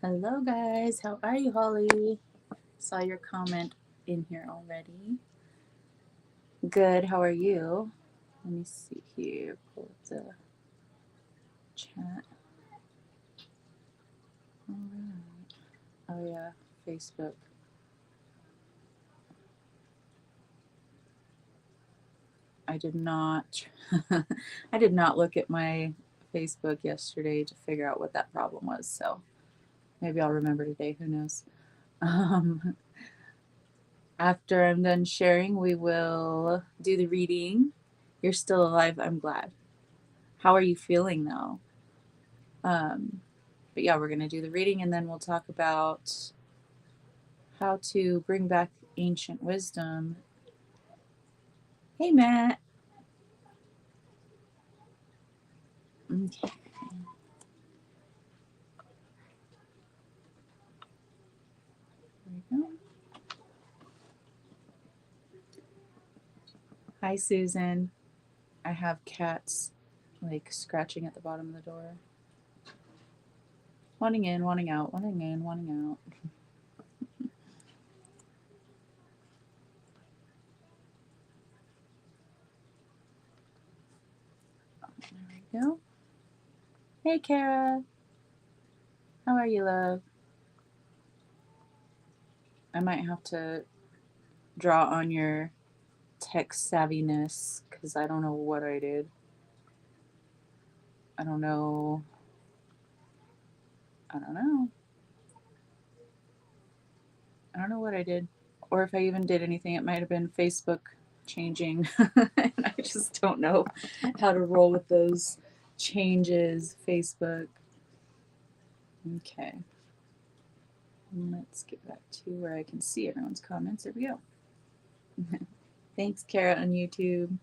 Hello, guys. How are you, Holly? Saw your comment in here already. Good. How are you? Let me see here. Pull up the chat. All right. Oh yeah, Facebook. I did not. I did not look at my Facebook yesterday to figure out what that problem was. So maybe I'll remember today. Who knows? Um, After I'm done sharing, we will do the reading. You're still alive. I'm glad. How are you feeling though? Um, but yeah, we're going to do the reading and then we'll talk about how to bring back ancient wisdom. Hey, Matt. Okay. There we go. Hi, Susan. I have cats like scratching at the bottom of the door. Wanting in, wanting out, wanting in, wanting out. There we go. Hey, Kara. How are you, love? I might have to draw on your tech savviness because I don't know what I did. I don't know. I don't know. I don't know what I did. Or if I even did anything, it might have been Facebook changing. And I just don't know how to roll with those changes. Facebook. Okay. Let's get back to where I can see everyone's comments. There we go. Thanks, Kara on YouTube.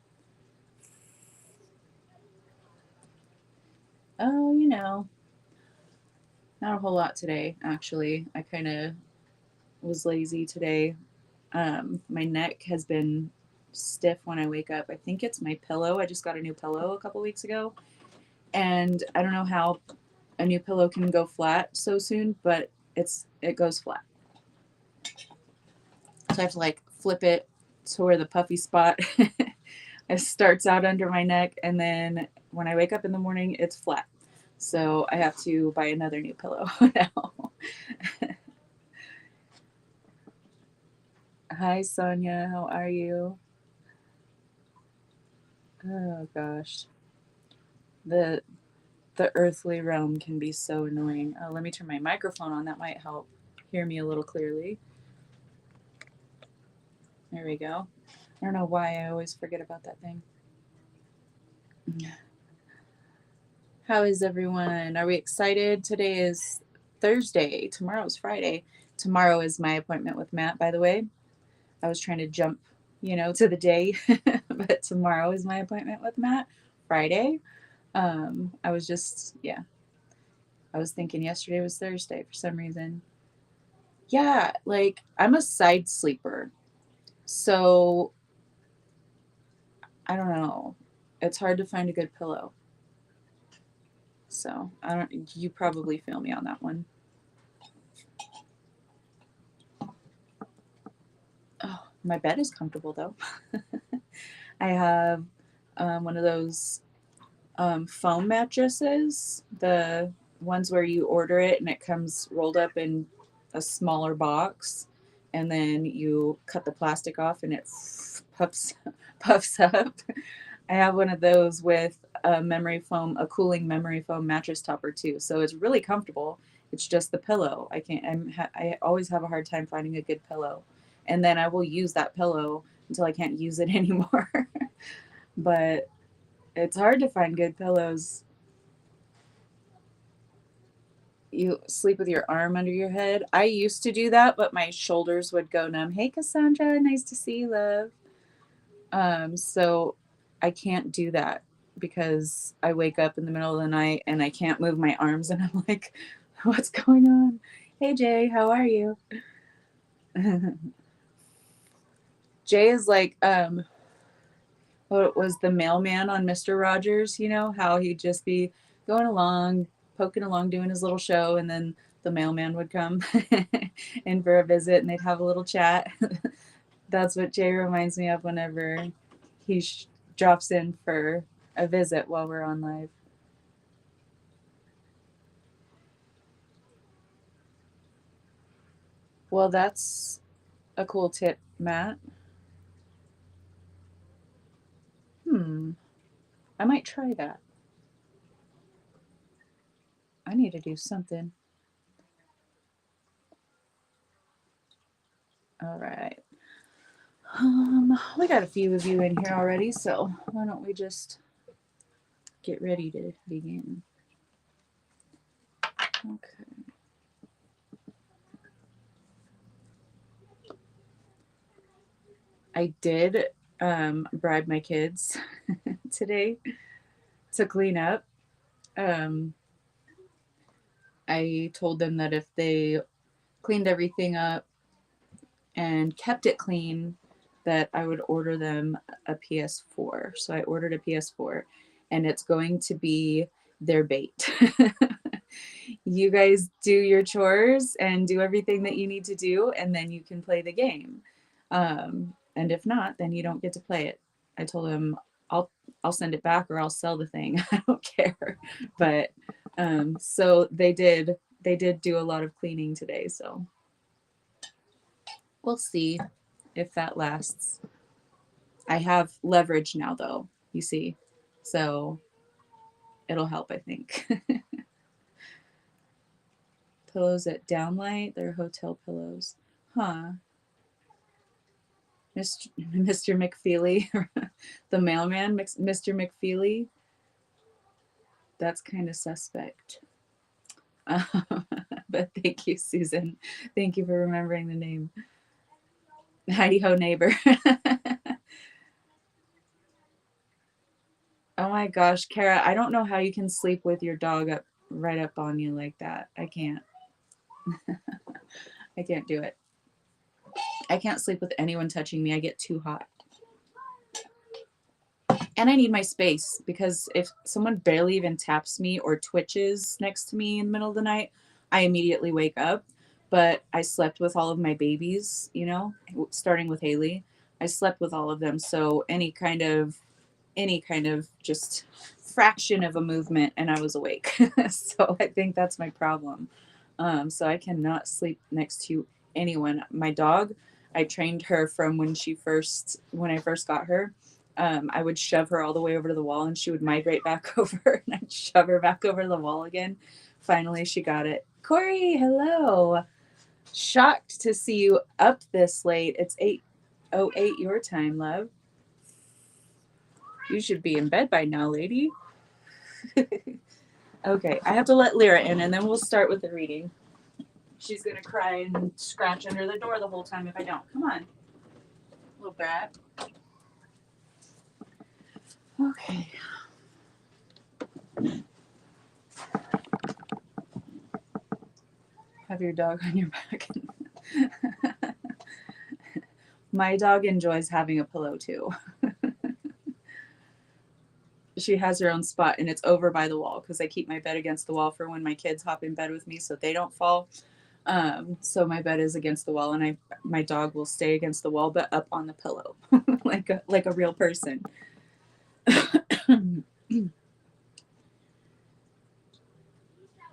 Oh, not a whole lot today, actually. I kind of was lazy today. My neck has been stiff when I wake up. I think it's my pillow. I just got a new pillow a couple weeks ago. And I don't know how a new pillow can go flat so soon, but it goes flat. So I have to like flip it to where the puffy spot it starts out under my neck, and then when I wake up in the morning, it's flat. So I have to buy another new pillow now. Hi, Sonia. How are you? Oh gosh, the the earthly realm can be so annoying. Oh, let me turn my microphone on. That might help hear me a little clearly. There we go. I don't know why I always forget about that thing. How is everyone? Are we excited? Today is Thursday. Tomorrow is Friday. Tomorrow is my appointment with Matt, by the way. I was trying to jump, to the day, but tomorrow is my appointment with Matt. Friday. I was just, yeah. I was thinking yesterday was Thursday for some reason. Yeah, like I'm a side sleeper. So I don't know. It's hard to find a good pillow. So I don't. You probably feel me on that one. Oh, my bed is comfortable though. I have one of those foam mattresses, the ones where you order it and it comes rolled up in a smaller box, and then you cut the plastic off and it puffs puffs up. I have one of those with a cooling memory foam mattress topper too. So it's really comfortable. It's just the pillow. I always have a hard time finding a good pillow, and then I will use that pillow until I can't use it anymore. But it's hard to find good pillows. You sleep with your arm under your head. I used to do that, but my shoulders would go numb. Hey, Cassandra, nice to see you, love. So I can't do that because I wake up in the middle of the night and I can't move my arms, and I'm like, what's going on? Hey, Jay, how are you? Jay is like, what was the mailman on Mr. Rogers? You know how he'd just be going along, poking along, doing his little show, and then the mailman would come in for a visit and they'd have a little chat. That's what Jay reminds me of whenever he drops in for a visit while we're on live. Well, that's a cool tip, Matt. I might try that. I need to do something. All right. We got a few of you in here already, so why don't we just get ready to begin? Okay. I did bribe my kids today to clean up. I told them that if they cleaned everything up and kept it clean, that I would order them a PS4. So I ordered a PS4, and it's going to be their bait. You guys do your chores and do everything that you need to do, and then you can play the game. And if not, then you don't get to play it. I told them I'll send it back or I'll sell the thing. I don't care. But so they did do a lot of cleaning today, so we'll see if that lasts. I have leverage now though, you see. So it'll help, I think. Pillows at Downlight, they're hotel pillows. Huh. Mr. McFeely, the mailman, Mr. McFeely. That's kind of suspect. But thank you, Susan. Thank you for remembering the name. Heidi ho, neighbor. Oh my gosh, Kara, I don't know how you can sleep with your dog right up on you like that. I can't. I can't do it. I can't sleep with anyone touching me. I get too hot. And I need my space, because if someone barely even taps me or twitches next to me in the middle of the night, I immediately wake up. But I slept with all of my babies, starting with Haley. I slept with all of them. So any kind of just fraction of a movement and I was awake. So I think that's my problem. So I cannot sleep next to anyone. My dog, I trained her from when I first got her. I would shove her all the way over to the wall and she would migrate back over, and I'd shove her back over the wall again. Finally, she got it. Corey, hello. Shocked to see you up this late. It's 8:08 your time, love. You should be in bed by now, lady. Okay, I have to let Lyra in and then we'll start with the reading. She's going to cry and scratch under the door the whole time if I don't. Come on, little brat. Okay. Have your dog on your back. My dog enjoys having a pillow too. She has her own spot and it's over by the wall because I keep my bed against the wall for when my kids hop in bed with me so they don't fall. So my bed is against the wall and my dog will stay against the wall but up on the pillow like a real person.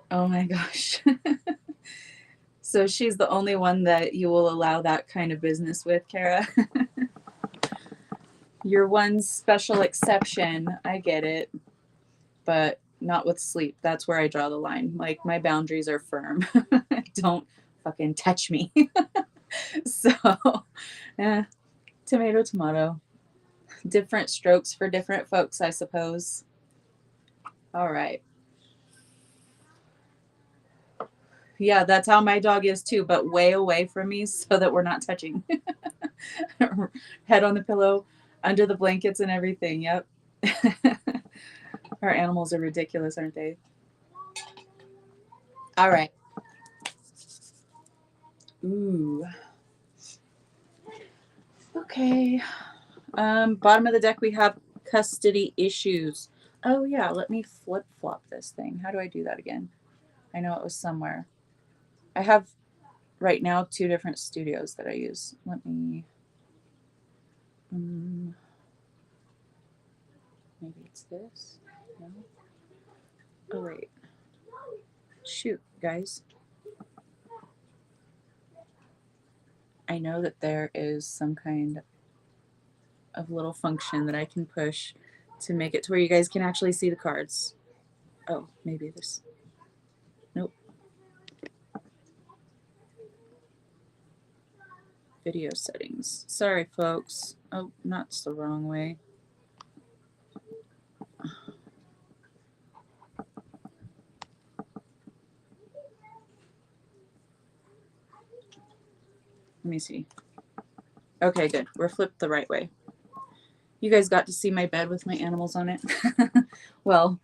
Oh my gosh. So she's the only one that you will allow that kind of business with, Kara. You're one special exception. I get it. But not with sleep. That's where I draw the line. Like, my boundaries are firm. Don't fucking touch me. So, tomato, tomato. Different strokes for different folks, I suppose. All right. Yeah, that's how my dog is too, but way away from me so that we're not touching. Head on the pillow, under the blankets and everything. Yep. Our animals are ridiculous, aren't they? All right. Ooh. Okay. Bottom of the deck, we have custody issues. Oh yeah, let me flip-flop this thing. How do I do that again? I know it was somewhere. I have right now 2 different studios that I use. Let me, maybe it's this. No. Oh wait. Shoot, guys. I know that there is some kind of little function that I can push to make it to where you guys can actually see the cards. Oh, maybe this. Nope. Video settings. Sorry, folks. Oh, that's the wrong way. Let me see. Okay, good. We're flipped the right way. You guys got to see my bed with my animals on it. Well,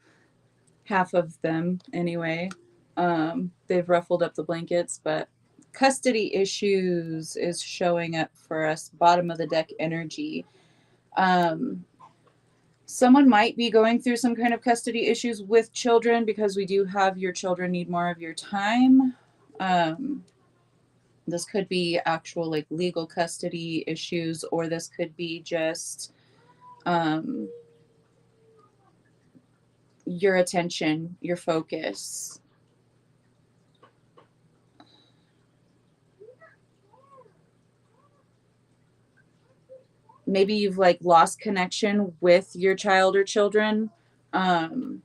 half of them anyway. They've ruffled up the blankets, but custody issues is showing up for us. Bottom of the deck energy. Someone might be going through some kind of custody issues with children because we do have your children need more of your time. This could be actual like legal custody issues, or this could be just your attention, your focus. Maybe you've like lost connection with your child or children. Not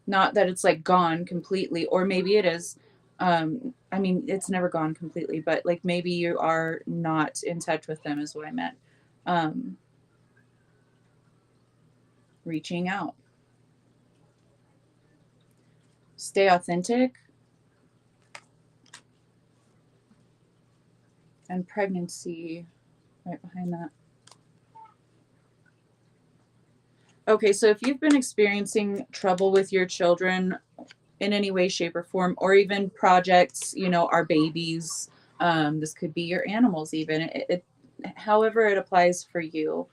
that it's like gone completely, or maybe it is. I mean, it's never gone completely, but like maybe you are not in touch with them, is what I meant. Reaching out. Stay authentic. And pregnancy right behind that. Okay, so if you've been experiencing trouble with your children in any way, shape, or form, or even projects, you know, our babies, this could be your animals, even however it applies for you.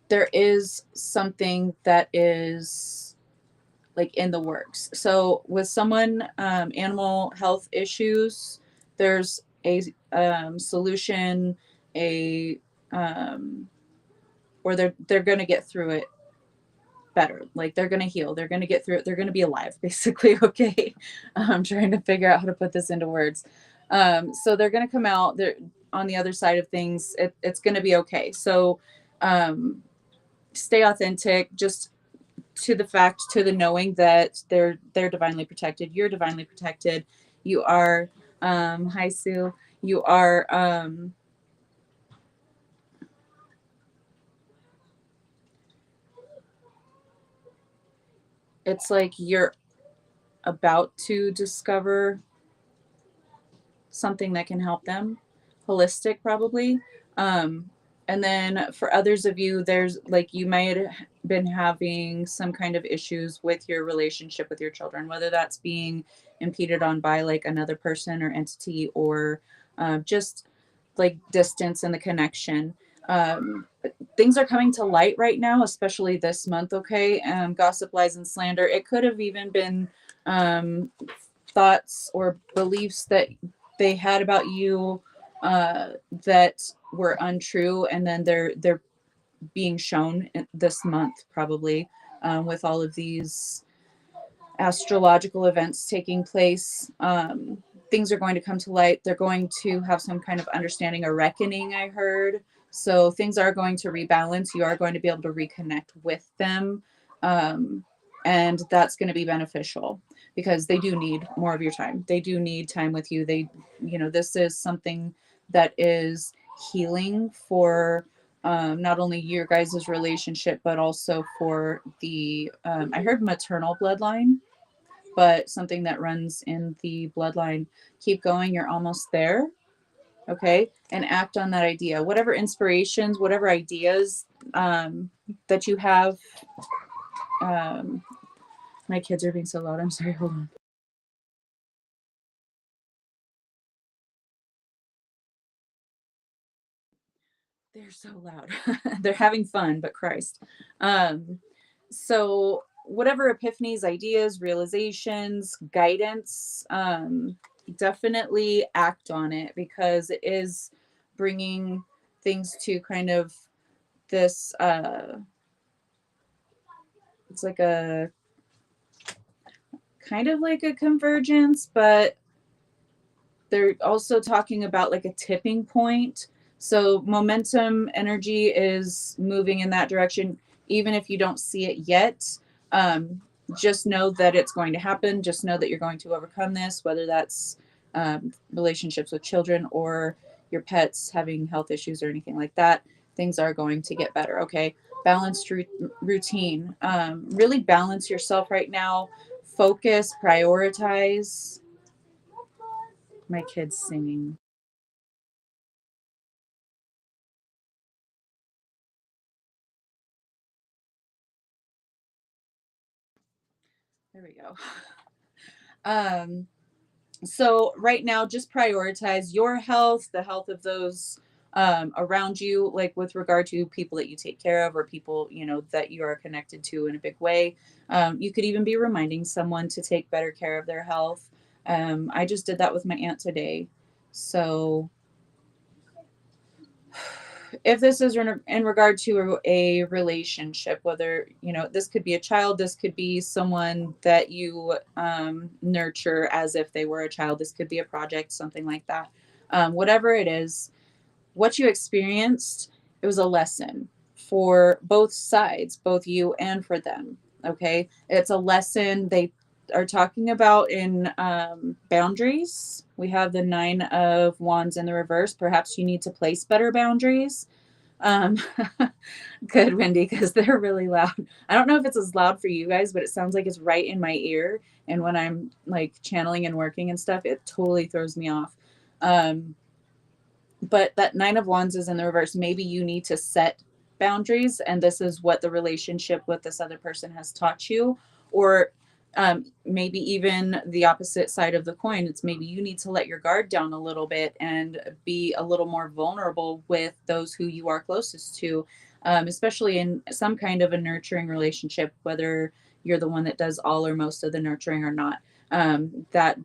There is something that is like in the works. So with someone, animal health issues, there's a solution, a or they're going to get through it better. Like they're going to heal, they're going to get through it, they're going to be alive, basically. Okay. I'm trying to figure out how to put this into words. So they're going to come out, they're on the other side of things. It's going to be okay. So stay authentic, just to the fact, to the knowing that they're divinely protected, you're divinely protected, you are. Hi Sue. You are it's like you're about to discover something that can help them, holistic probably. And then for others of you, there's like you might have been having some kind of issues with your relationship with your children, whether that's being impeded on by like another person or entity, or just like distance and the connection. Things are coming to light right now, especially this month. Okay. Gossip, lies, and slander. It could have even been thoughts or beliefs that they had about you that were untrue, and then they're being shown this month probably, with all of these astrological events taking place. Things are going to come to light. They're going to have some kind of understanding, a reckoning, I heard. So things are going to rebalance. You are going to be able to reconnect with them. And that's going to be beneficial because they do need more of your time. They do need time with you. This is something that is healing for not only your guys' relationship, but also for the, I heard maternal bloodline, but something that runs in the bloodline. Keep going. You're almost there. Okay. And act on that idea. Whatever inspirations, whatever ideas that you have. My kids are being so loud. I'm sorry. Hold on. They're so loud. They're having fun, but Christ. So whatever epiphanies, ideas, realizations, guidance, definitely act on it, because it is bringing things to kind of this, it's like a kind of like a convergence, but they're also talking about like a tipping point. So momentum energy is moving in that direction, even if you don't see it yet. Um, just know that it's going to happen. Just know that you're going to overcome this, whether that's relationships with children or your pets having health issues or anything like that. Things are going to get better. Okay. Balanced routine. Really balance yourself right now. Focus, prioritize. My kids singing. There we go. Um, so right now, just prioritize your health, the health of those around you, like with regard to people that you take care of or people, you know, that you are connected to in a big way. You could even be reminding someone to take better care of their health. I just did that with my aunt today. So if this is in regard to a relationship, whether, you know, this could be a child, this could be someone that you nurture as if they were a child, this could be a project, something like that. Whatever it is, what you experienced, it was a lesson for both sides, both you and for them. Okay. It's a lesson they are talking about in boundaries. We have the 9 of Wands in the reverse. Perhaps you need to place better boundaries. Um, good, Wendy, because they're really loud. I don't know if it's as loud for you guys, but it sounds like it's right in my ear. And when I'm like channeling and working and stuff, it totally throws me off. Um, but that 9 of Wands is in the reverse. Maybe you need to set boundaries, and this is what the relationship with this other person has taught you. Or maybe even the opposite side of the coin. It's maybe you need to let your guard down a little bit and be a little more vulnerable with those who you are closest to, especially in some kind of a nurturing relationship, whether you're the one that does all or most of the nurturing or not. That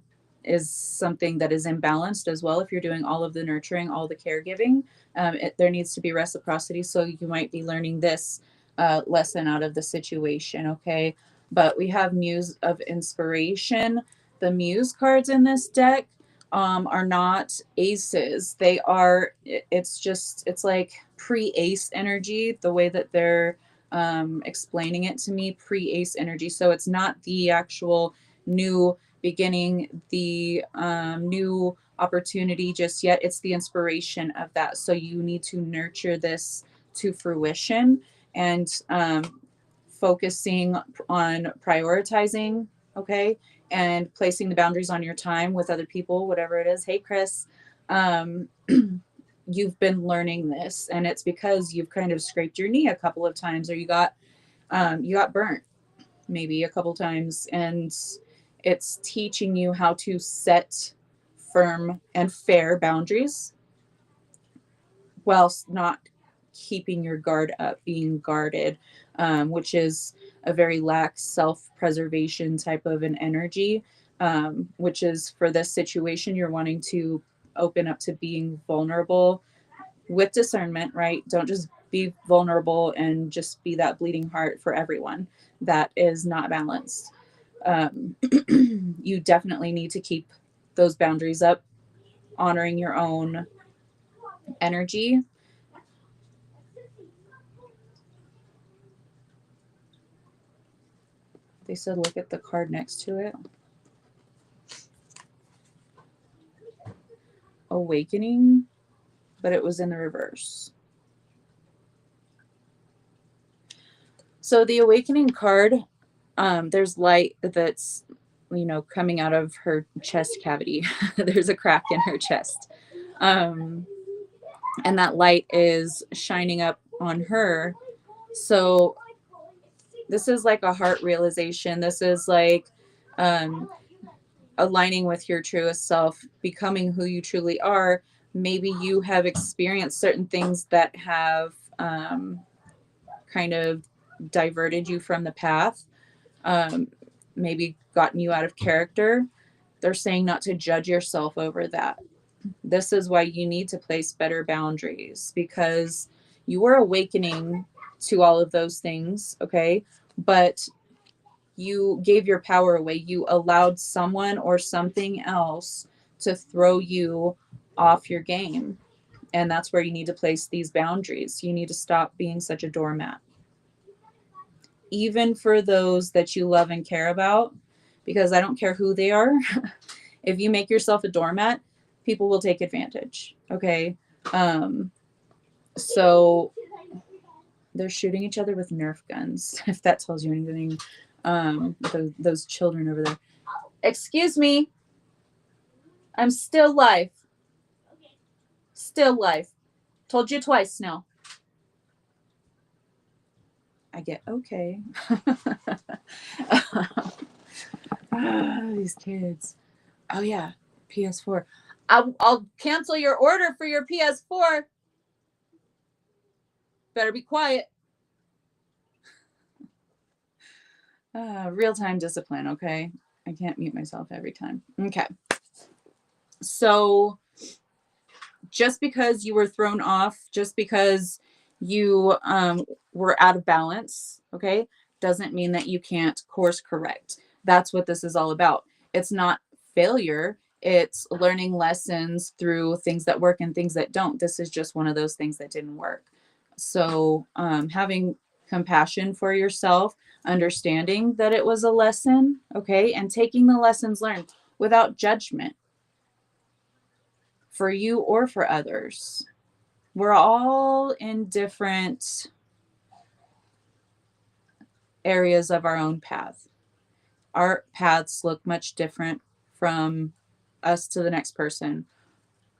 is something that is imbalanced as well. If you're doing all of the nurturing, all the caregiving, there needs to be reciprocity. So you might be learning this lesson out of the situation. Okay. But we have Muse of Inspiration. The Muse cards in this deck are not aces. They are, it's just, it's like pre-ace energy, the way that they're explaining it to me, pre-ace energy. So it's not the actual new beginning, the new opportunity just yet. It's the inspiration of that. So you need to nurture this to fruition, and focusing on prioritizing, okay, and placing the boundaries on your time with other people, whatever it is. Hey, Chris, um, you've been learning this, and it's because you've kind of scraped your knee a couple of times, or you got burnt maybe a couple times, and it's teaching you how to set firm and fair boundaries whilst not keeping your guard up, being guarded, which is a very lax self-preservation type of an energy, which is for this situation, you're wanting to open up to being vulnerable with discernment, right? Don't just be vulnerable and just be that bleeding heart for everyone. That is not balanced. Um, you definitely need to keep those boundaries up, honoring your own energy. They said look at the card next to it. Awakening, but it was in the reverse. So the awakening card, there's light that's, you know, coming out of her chest cavity. There's a crack in her chest. And that light is shining up on her. So this is like a heart realization. This is like aligning with your truest self, becoming who you truly are. Maybe you have experienced certain things that have kind of diverted you from the path. um, maybe gotten you out of character. They're saying not to judge yourself over that. This is why you need to place better boundaries, because you are awakening to all of those things, okay? But you gave your power away. You allowed someone or something else to throw you off your game. And that's where you need to place these boundaries. You need to stop being such a doormat, even for those that you love and care about, because I don't care who they are. If you make yourself a doormat, people will take advantage. Okay. So they're shooting each other with Nerf guns, if that tells you anything. Those children over there. Excuse me. I'm still live. Still live. Told you twice now. I get okay. These kids. Oh yeah, PS4. I'll cancel your order for your PS4. Better be quiet. Real-time discipline, okay? I can't mute myself every time. Okay. So just because you were thrown off, just because you were out of balance, okay, doesn't mean that you can't course correct. That's what this is all about. It's not failure. It's learning lessons through things that work and things that don't. This is just one of those things that didn't work. So having compassion for yourself, understanding that it was a lesson, okay, and taking the lessons learned without judgment for you or for others. We're all in different areas of our own path. Our paths look much different from us to the next person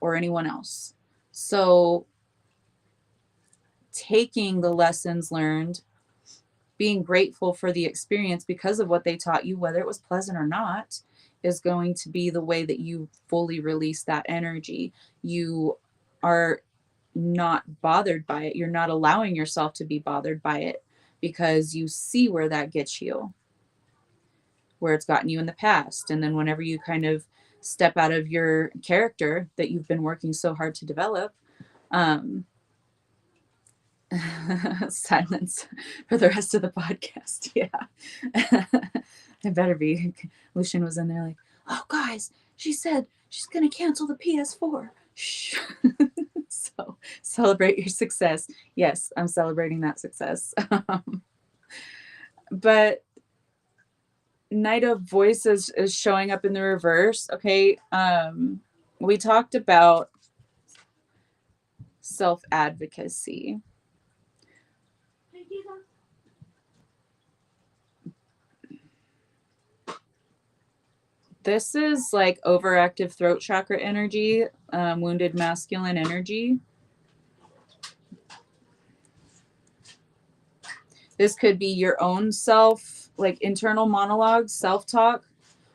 or anyone else. So taking the lessons learned, being grateful for the experience because of what they taught you, whether it was pleasant or not, is going to be the way that you fully release that energy. You are not bothered by it. You're not allowing yourself to be bothered by it because you see where that gets you, where it's gotten you in the past. And then whenever you kind of step out of your character that you've been working so hard to develop, silence for the rest of the podcast. Yeah. It better be. Lucian was in there like, oh, guys, she said she's going to cancel the PS4. Shh. So celebrate your success. Yes, I'm celebrating that success. But Knight of Voices is showing up in the reverse. Okay. We talked about self-advocacy. This is like overactive throat chakra energy, wounded masculine energy. This could be your own self, like internal monologue, self-talk,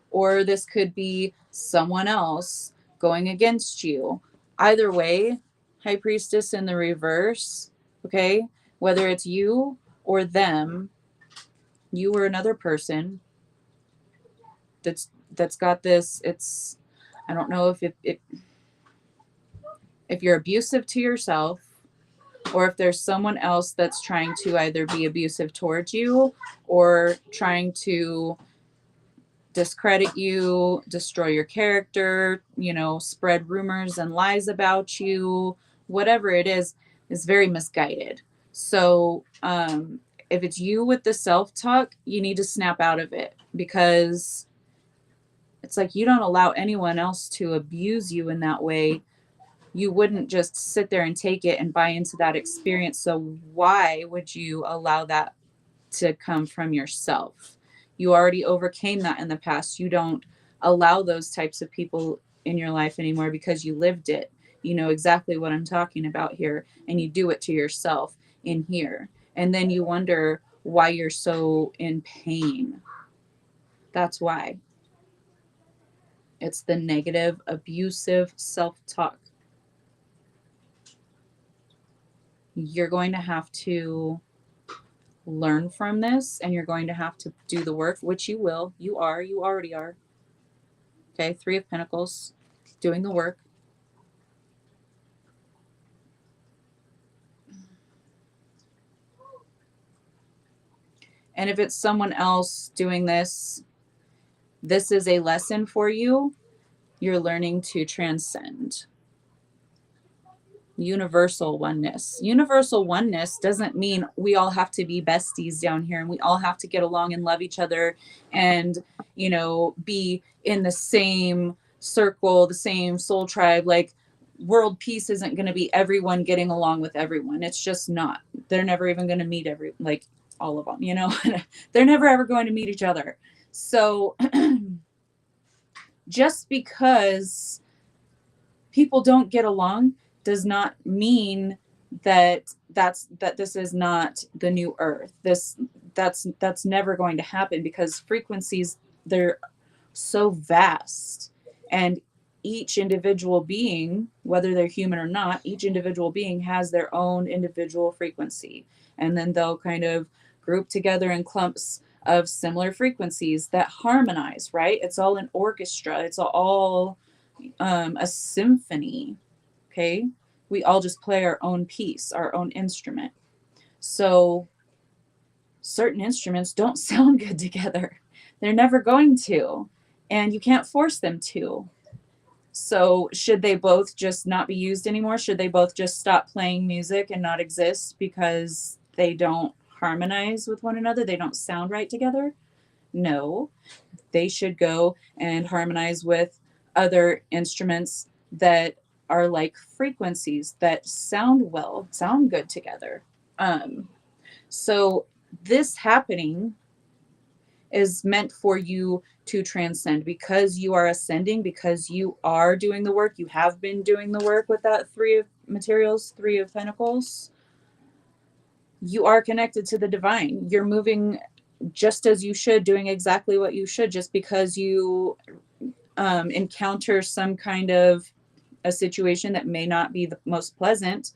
or this could be someone else going against you. Either way, High Priestess in the reverse, okay? Whether it's you or them, you or another person that's got this, it's, I don't know if you're abusive to yourself, or if there's someone else that's trying to either be abusive towards you or trying to discredit you, destroy your character, spread rumors and lies about you, whatever it is very misguided. So if it's you with the self-talk, you need to snap out of it, because it's like you don't allow anyone else to abuse you in that way. You wouldn't just sit there and take it and buy into that experience. So why would you allow that to come from yourself? You already overcame that in the past. You don't allow those types of people in your life anymore because you lived it. You know exactly what I'm talking about here, and you do it to yourself in here. And then you wonder why you're so in pain. That's why. It's the negative, abusive self-talk. You're going to have to learn from this, and you're going to have to do the work, which you will. You already are. Okay, Three of Pentacles, doing the work. And if it's someone else doing this, this is a lesson for you. You're learning to transcend. Universal oneness. Universal oneness doesn't mean we all have to be besties down here and we all have to get along and love each other and, you know, be in the same circle, the same soul tribe. Like, world peace isn't going to be everyone getting along with everyone. It's just not. They're never even going to meet all of them, you know. They're never ever going to meet each other. So just because people don't get along does not mean that this is not the new earth. That's never going to happen, because frequencies, they're so vast, and each individual being, whether they're human or not, each individual being has their own individual frequency, and then they'll kind of group together in clumps of similar frequencies that harmonize, right? It's all an orchestra. It's all a symphony. Okay, we all just play our own piece, our own instrument. So certain instruments don't sound good together. They're never going to, and you can't force them to. So should they both just not be used anymore? Should they both just stop playing music and not exist because they don't harmonize with one another? They don't sound right together? No, they should go and harmonize with other instruments that are like frequencies that sound good together. So this happening is meant for you to transcend, because you are ascending, because you are doing the work. You have been doing the work with that Three of Materials, Three of Pentacles. You are connected to the divine. You're moving just as you should, doing exactly what you should. Just because you encounter some kind of a situation that may not be the most pleasant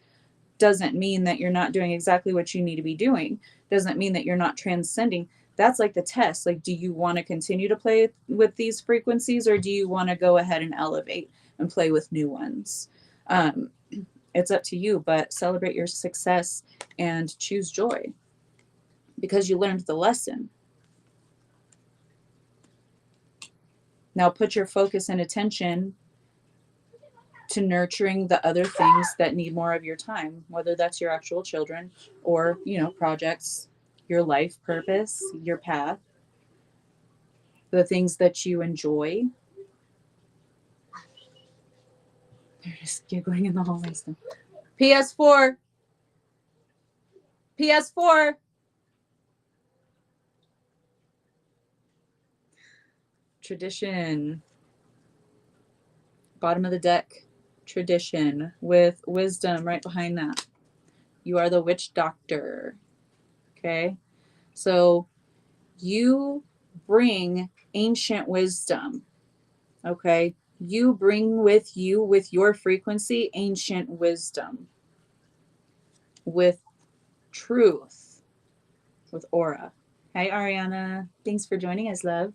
doesn't mean that you're not doing exactly what you need to be doing. Doesn't mean that you're not transcending. That's like the test. Like, do you want to continue to play with these frequencies, or do you want to go ahead and elevate and play with new ones? It's up to you, but celebrate your success and choose joy, because you learned the lesson. Now put your focus and attention to nurturing the other things that need more of your time, whether that's your actual children or, you know, projects, your life purpose, your path, the things that you enjoy. They're just giggling in the hallways now. PS4. PS4. Tradition. Bottom of the deck. Tradition with wisdom right behind that. You are the witch doctor. Okay. So you bring ancient wisdom. Okay. You bring with you, with your frequency, ancient wisdom, with truth, with aura. Hi, Ariana. Thanks for joining us, love.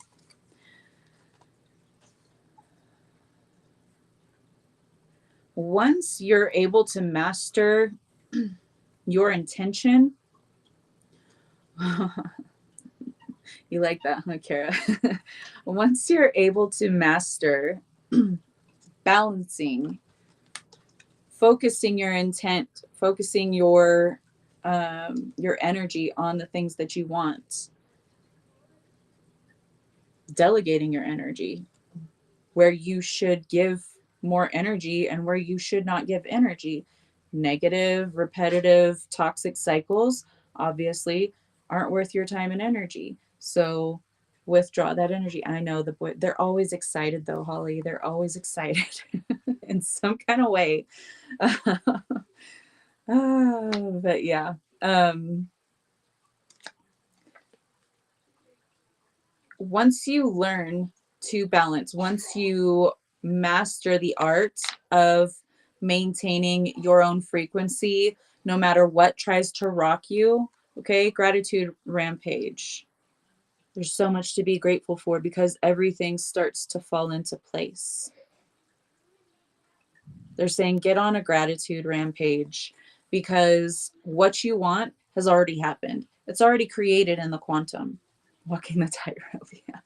Once you're able to master your intention, you like that, huh, Kara? Once you're able to master balancing, focusing your intent, focusing your energy on the things that you want, delegating your energy where you should give more energy and where you should not give energy. Negative, repetitive, toxic cycles obviously aren't worth your time and energy. So withdraw that energy. I know they're always excited though, Holly. They're always excited in some kind of way. But yeah. Once you learn to balance, once you master the art of maintaining your own frequency, no matter what tries to rock you, Okay, gratitude rampage. There's so much to be grateful for because everything starts to fall into place. They're saying get on a gratitude rampage because what you want has already happened. It's already created in the quantum. Walking the tightrope, yeah.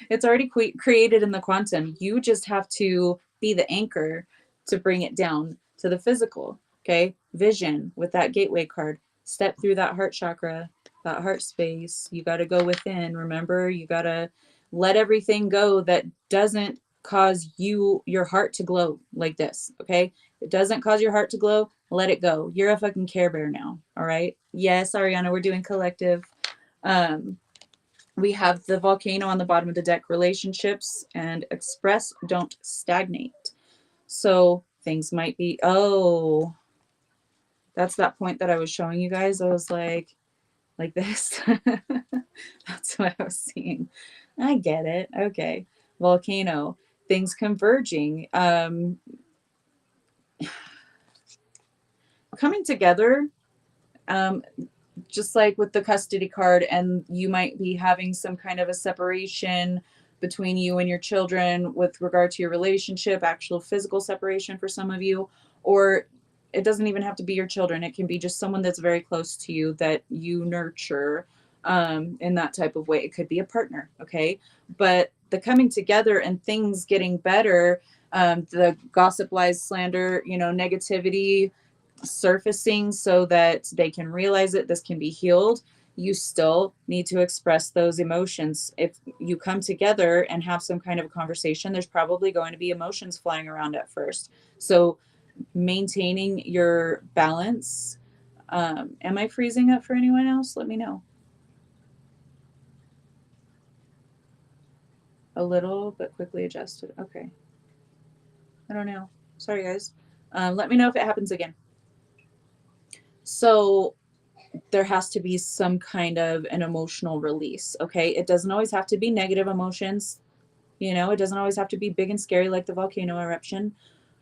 It's already created in the quantum. You just have to be the anchor to bring it down to the physical. Okay, vision with that gateway card. Step through that heart chakra, that heart space. You got to go within. Remember, you got to let everything go that doesn't cause your heart to glow like this. Okay, it doesn't cause your heart to glow. Let it go. You're a fucking Care Bear now. All right. Yes, Ariana, we're doing collective. We have the volcano on the bottom of the deck, relationships and express, don't stagnate. So things might be, oh, that's that point that I was showing you guys. I was like this. That's what I was seeing. I get it. Okay. Volcano, things converging, coming together. Just like with the custody card, and you might be having some kind of a separation between you and your children with regard to your relationship, actual physical separation for some of you, or it doesn't even have to be your children. It can be just someone that's very close to you that you nurture in that type of way. It could be a partner, okay? But the coming together and things getting better, the gossip, lies, slander, negativity, surfacing so that they can realize it, this can be healed. You still need to express those emotions. If you come together and have some kind of a conversation, there's probably going to be emotions flying around at first. So maintaining your balance. Am I freezing up for anyone else? Let me know. A little, but quickly adjusted. Okay. I don't know. Sorry, guys. Let me know if it happens again. So there has to be some kind of an emotional release. Okay. It doesn't always have to be negative emotions. It doesn't always have to be big and scary like the volcano eruption,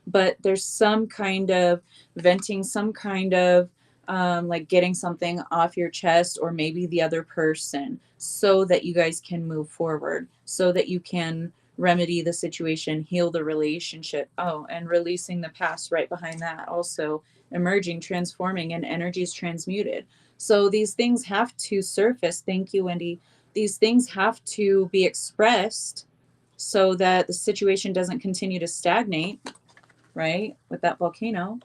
but there's some kind of venting, some kind of like getting something off your chest or maybe the other person so that you guys can move forward, so that you can remedy the situation, heal the relationship. Oh, and releasing the past right behind that. Also emerging, transforming, and energies transmuted. So these things have to surface. Thank you, Wendy. These things have to be expressed so that the situation doesn't continue to stagnate, right? With that volcano.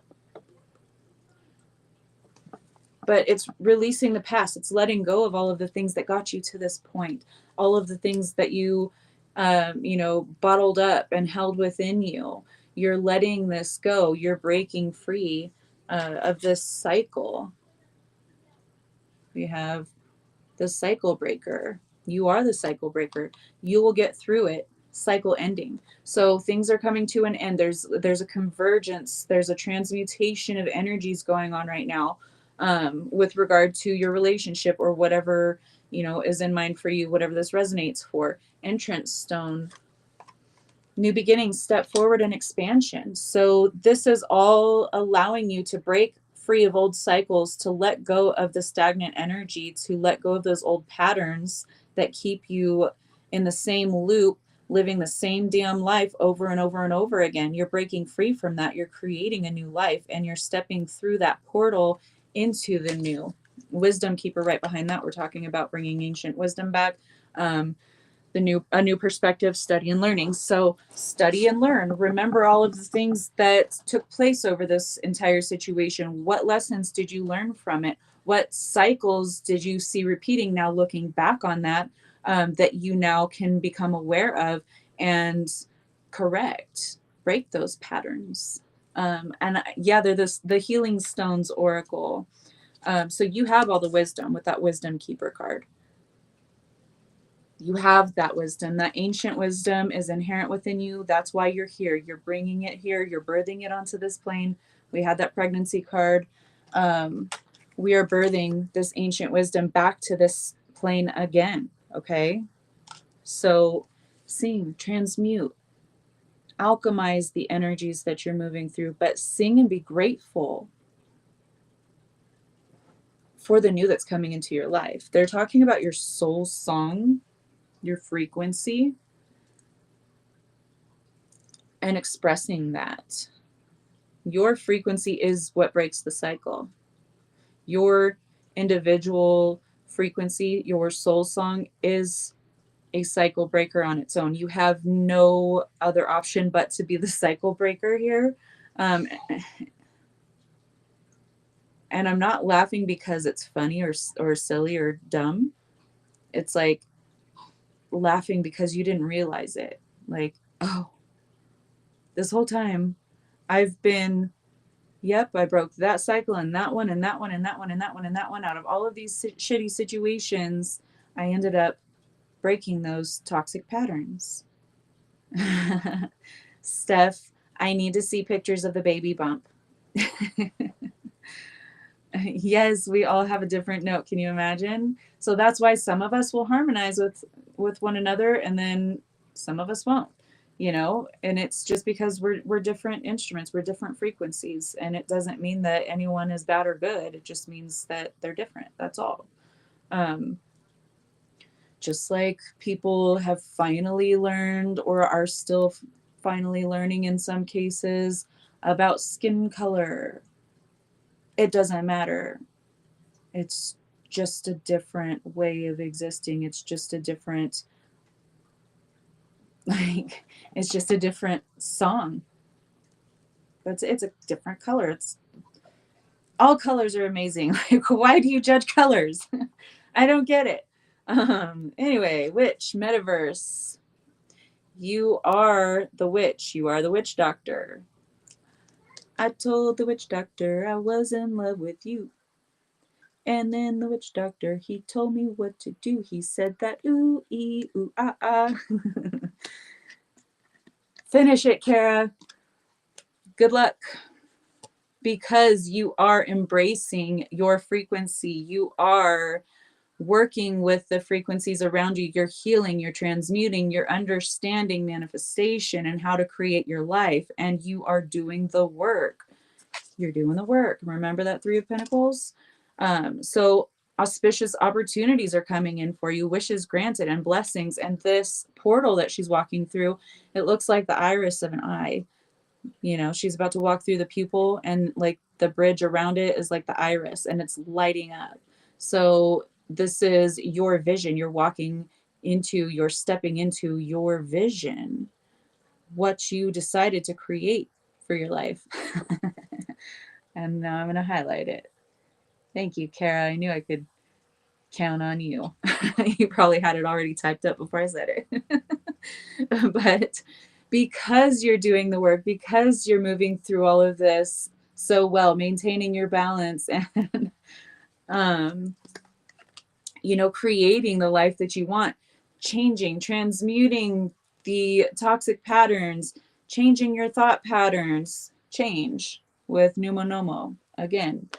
But it's releasing the past. It's letting go of all of the things that got you to this point, all of the things that you, bottled up and held within you. You're letting this go. You're breaking free of this cycle. We have the cycle breaker. You are the cycle breaker. You will get through it. Cycle ending. So things are coming to an end. There's a convergence. There's a transmutation of energies going on right now with regard to your relationship or whatever is in mind for you. Whatever this resonates for. Entrance stone. New beginnings, step forward, and expansion. So this is all allowing you to break free of old cycles, to let go of the stagnant energy, to let go of those old patterns that keep you in the same loop, living the same damn life over and over and over again. You're breaking free from that. You're creating a new life, and you're stepping through that portal into the new. Wisdom keeper right behind that. We're talking about bringing ancient wisdom back. A new perspective, study and learning. So study and learn. Remember all of the things that took place over this entire situation. What lessons did you learn from it? What cycles did you see repeating now looking back on that, that you now can become aware of and correct, break those patterns. And yeah, they're the Healing Stones Oracle. So you have all the wisdom with that Wisdom Keeper card. You have that wisdom. That ancient wisdom is inherent within you. That's why you're here. You're bringing it here. You're birthing it onto this plane. We had that pregnancy card. We are birthing this ancient wisdom back to this plane again. Okay. So sing, transmute, alchemize the energies that you're moving through, but sing and be grateful for the new that's coming into your life. They're talking about your soul song, your frequency, and expressing that. Your frequency is what breaks the cycle. Your individual frequency, your soul song, is a cycle breaker on its own. You have no other option but to be the cycle breaker here. And I'm not laughing because it's funny or silly or dumb. It's like laughing because you didn't realize it. Like, oh, this whole time I've been, yep, I broke that cycle and that one and that one and that one and that one and that one. Out of all of these shitty situations, I ended up breaking those toxic patterns. Steph, I need to see pictures of the baby bump. Yes, we all have a different note. Can you imagine? So that's why some of us will harmonize with one another, and then some of us won't. You know, and it's just because we're different instruments, we're different frequencies, and it doesn't mean that anyone is bad or good. It just means that they're different. That's all. Just like people have finally learned or are still finally learning in some cases about skin color. It doesn't matter. It's just a different way of existing. It's just a different, like, it's just a different song. But it's a different color. It's all colors are amazing. Like, why do you judge colors? I don't get it. Anyway, witch, metaverse. You are the witch. You are the witch doctor. I told the witch doctor I was in love with you. And then the witch doctor, he told me what to do. He said that ooh, ee, ooh, ah, ah. Finish it, Kara. Good luck. Because you are embracing your frequency. You are working with the frequencies around you. You're healing, you're transmuting, you're understanding manifestation and how to create your life. And you are doing the work. You're doing the work. Remember that Three of Pentacles? So auspicious opportunities are coming in for you, wishes granted and blessings. And this portal that she's walking through, it looks like the iris of an eye. You know, she's about to walk through the pupil, and like the bridge around it is like the iris, and it's lighting up. So this is your vision. You're you're stepping into your vision, what you decided to create for your life. And now I'm going to highlight it. Thank you, Kara. I knew I could count on you. You probably had it already typed up before I said it. But because you're doing the work, because you're moving through all of this so well, maintaining your balance and, you know, creating the life that you want, changing, transmuting the toxic patterns, changing your thought patterns, change with Numonomo. Again,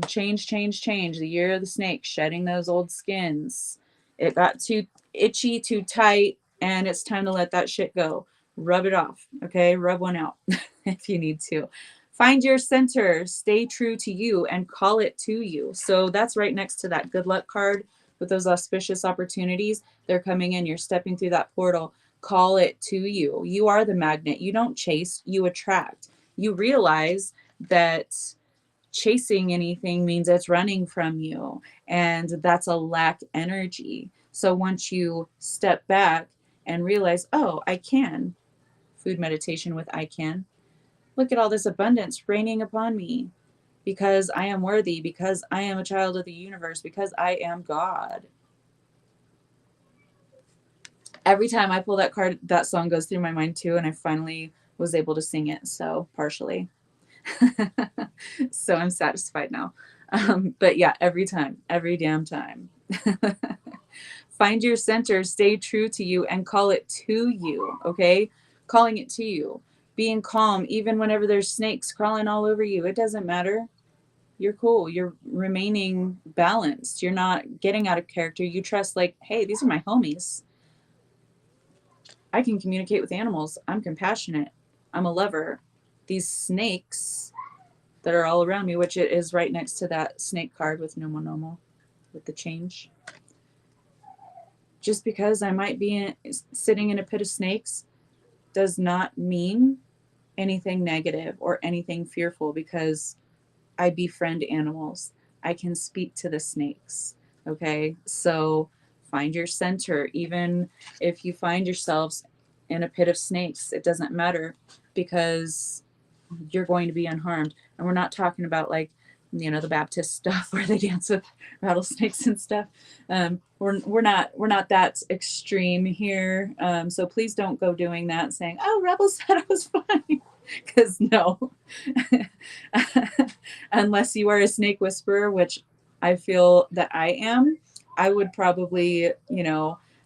change, change, change. The year of the snake, shedding those old skins. It got too itchy, too tight, and it's time to let that shit go. Rub it off, okay? Rub one out if you need to. Find your center, stay true to you, and call it to you. So that's right next to that good luck card with those auspicious opportunities. They're coming in. You're stepping through that portal. Call it to you. You are the magnet. You don't chase, you attract. You realize that chasing anything means it's running from you, and that's a lack energy. So once you step back and realize, oh, I can, food meditation with I can, look at all this abundance raining upon me because I am worthy, because I am a child of the universe, because I am God. Every time I pull that card, that song goes through my mind too, and I finally was able to sing it, so partially. So I'm satisfied now. But yeah, every time, every damn time. Find your center, stay true to you, and call it to you, okay? Calling it to you. Being calm, even whenever there's snakes crawling all over you. It doesn't matter. You're cool. You're remaining balanced. You're not getting out of character. You trust, like, hey, these are my homies. I can communicate with animals. I'm compassionate. I'm a lover. These snakes that are all around me, which it is right next to that snake card with Nomo Nomo, with the change. Just because I might be sitting in a pit of snakes does not mean anything negative or anything fearful, because I befriend animals. I can speak to the snakes. Okay. So find your center. Even if you find yourselves in a pit of snakes, it doesn't matter, because you're going to be unharmed. And we're not talking about like, the Baptist stuff where they dance with rattlesnakes and stuff. We're not that extreme here. So please don't go doing that, saying, "Oh, Rebel said I was fine," because no, unless you are a snake whisperer, which I feel that I am, I would probably,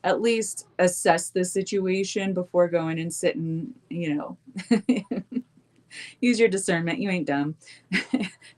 at least assess the situation before going and sitting, use your discernment. You ain't dumb.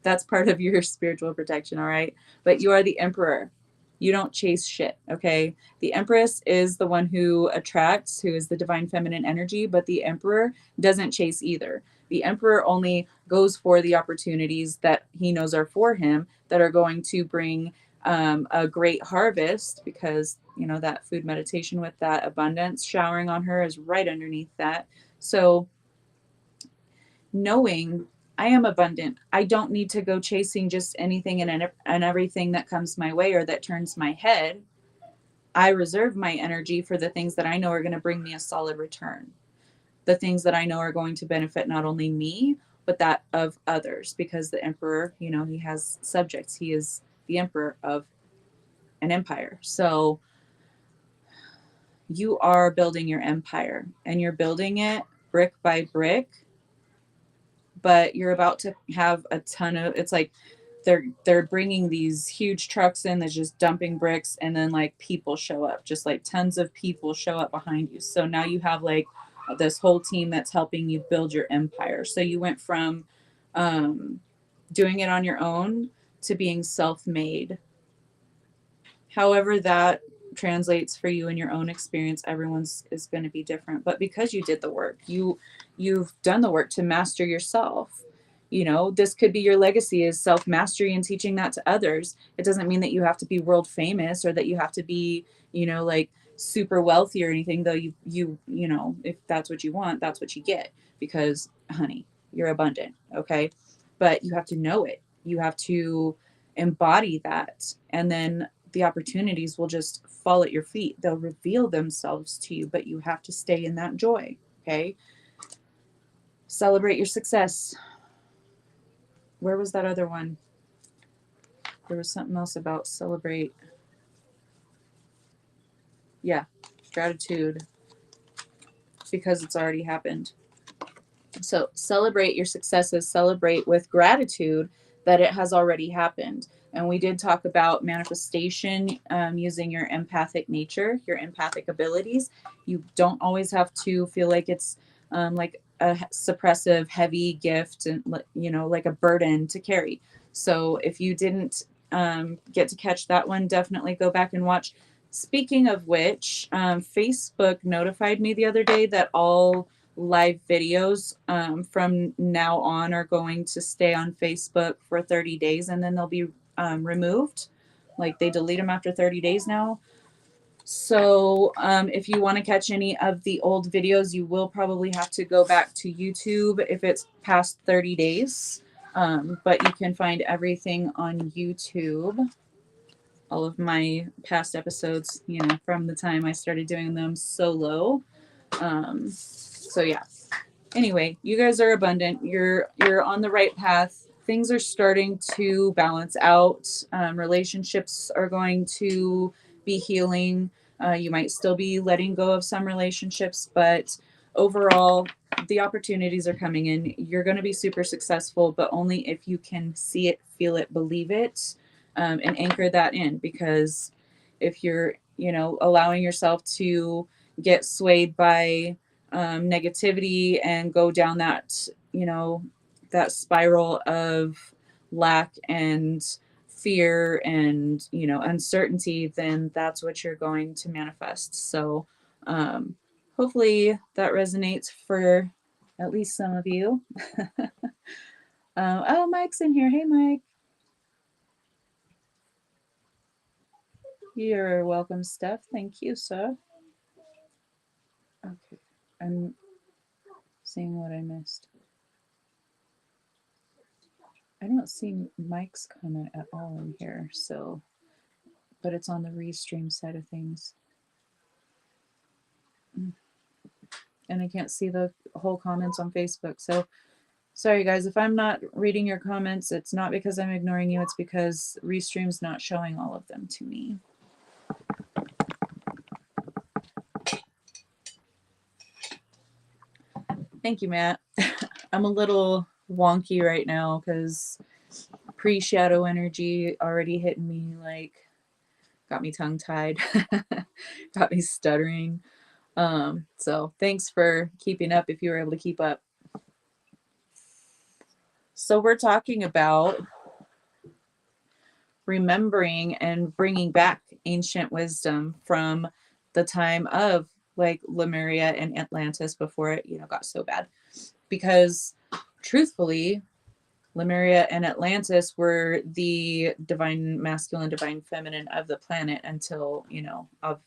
That's part of your spiritual protection, all right? But you are the emperor. You don't chase shit, okay? The empress is the one who attracts, who is the divine feminine energy, but the emperor doesn't chase either. The emperor only goes for the opportunities that he knows are for him, that are going to bring a great harvest, because, that food meditation with that abundance showering on her is right underneath that. So, knowing I am abundant, I don't need to go chasing just anything and everything that comes my way or that turns my head. I reserve my energy for the things that I know are going to bring me a solid return, the things that I know are going to benefit not only me, but that of others, because the emperor, he has subjects. He is the emperor of an empire. So you are building your empire, and you're building it brick by brick, but you're about to have a ton of, it's like they're bringing these huge trucks in that's just dumping bricks, and then like people show up, just like tons of people show up behind you. So now you have like this whole team that's helping you build your empire. So you went from doing it on your own to being self-made. However that translates for you in your own experience, everyone's is going to be different. But because you did the work, you've done the work to master yourself. This could be your legacy, is self-mastery and teaching that to others. It doesn't mean that you have to be world famous, or that you have to be, like super wealthy or anything, though if that's what you want, that's what you get, because honey, you're abundant, okay? But you have to know it. You have to embody that, and then the opportunities will just fall at your feet. They'll reveal themselves to you, but you have to stay in that joy. Okay. Celebrate your success. Where was that other one? There was something else about celebrate. Yeah. Gratitude, because it's already happened. So celebrate your successes, celebrate with gratitude that it has already happened. And we did talk about manifestation, using your empathic nature, your empathic abilities. You don't always have to feel like it's like a suppressive, heavy gift, and like a burden to carry. So if you didn't get to catch that one, definitely go back and watch. Speaking of which, Facebook notified me the other day that all live videos from now on are going to stay on Facebook for 30 days, and then they'll be removed. Like they delete them after 30 days now. So if you want to catch any of the old videos, you will probably have to go back to YouTube if it's past 30 days. But you can find everything on YouTube. All of my past episodes, from the time I started doing them solo. So yeah. Anyway, you guys are abundant. You're on the right path. Things are starting to balance out. Relationships are going to be healing. You might still be letting go of some relationships, but overall, the opportunities are coming in. You're going to be super successful, but only if you can see it, feel it, believe it, and anchor that in. Because if you're, allowing yourself to get swayed by negativity and go down that, that spiral of lack and fear and, uncertainty, then that's what you're going to manifest. So hopefully that resonates for at least some of you. Oh, Mike's in here. Hey, Mike. You're welcome, Steph. Thank you, sir. Okay, I'm seeing what I missed. I don't see Mike's comment at all in here, so, but it's on the restream side of things. And I can't see the whole comments on Facebook, so sorry guys, if I'm not reading your comments, it's not because I'm ignoring you, it's because Restream's not showing all of them to me. Thank you, Matt. I'm a little wonky right now because pre-shadow energy already hitting me, like, got me tongue-tied, got me stuttering. So thanks for keeping up if you were able to keep up. So we're talking about remembering and bringing back ancient wisdom from the time of like Lemuria and Atlantis before it, got so bad. Because truthfully, Lemuria and Atlantis were the divine masculine, divine feminine of the planet until,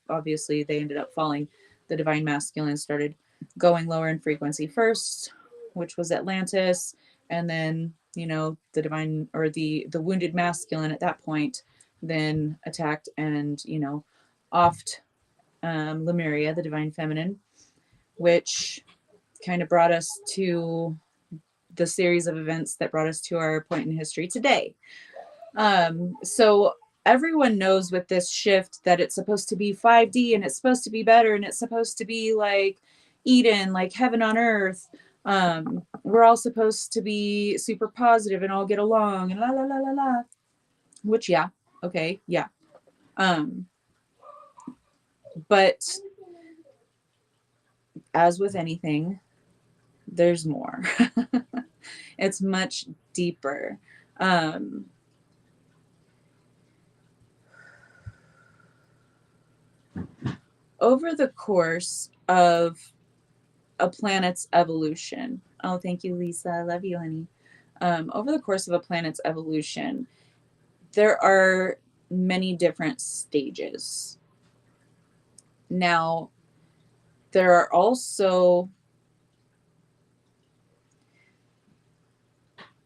obviously they ended up falling. The divine masculine started going lower in frequency first, which was Atlantis, and then, the divine or the wounded masculine at that point then attacked and, offed Lemuria, the divine feminine, which kind of brought us to the series of events that brought us to our point in history today. So everyone knows with this shift that it's supposed to be 5D and it's supposed to be better and it's supposed to be like Eden, like heaven on earth. We're all supposed to be super positive and all get along and la la la la la. Which yeah, okay, yeah. But as with anything, there's more. It's much deeper. Over the course of a planet's evolution, oh, thank you, Lisa. I love you, honey. Over the course of a planet's evolution, there are many different stages. Now, there are also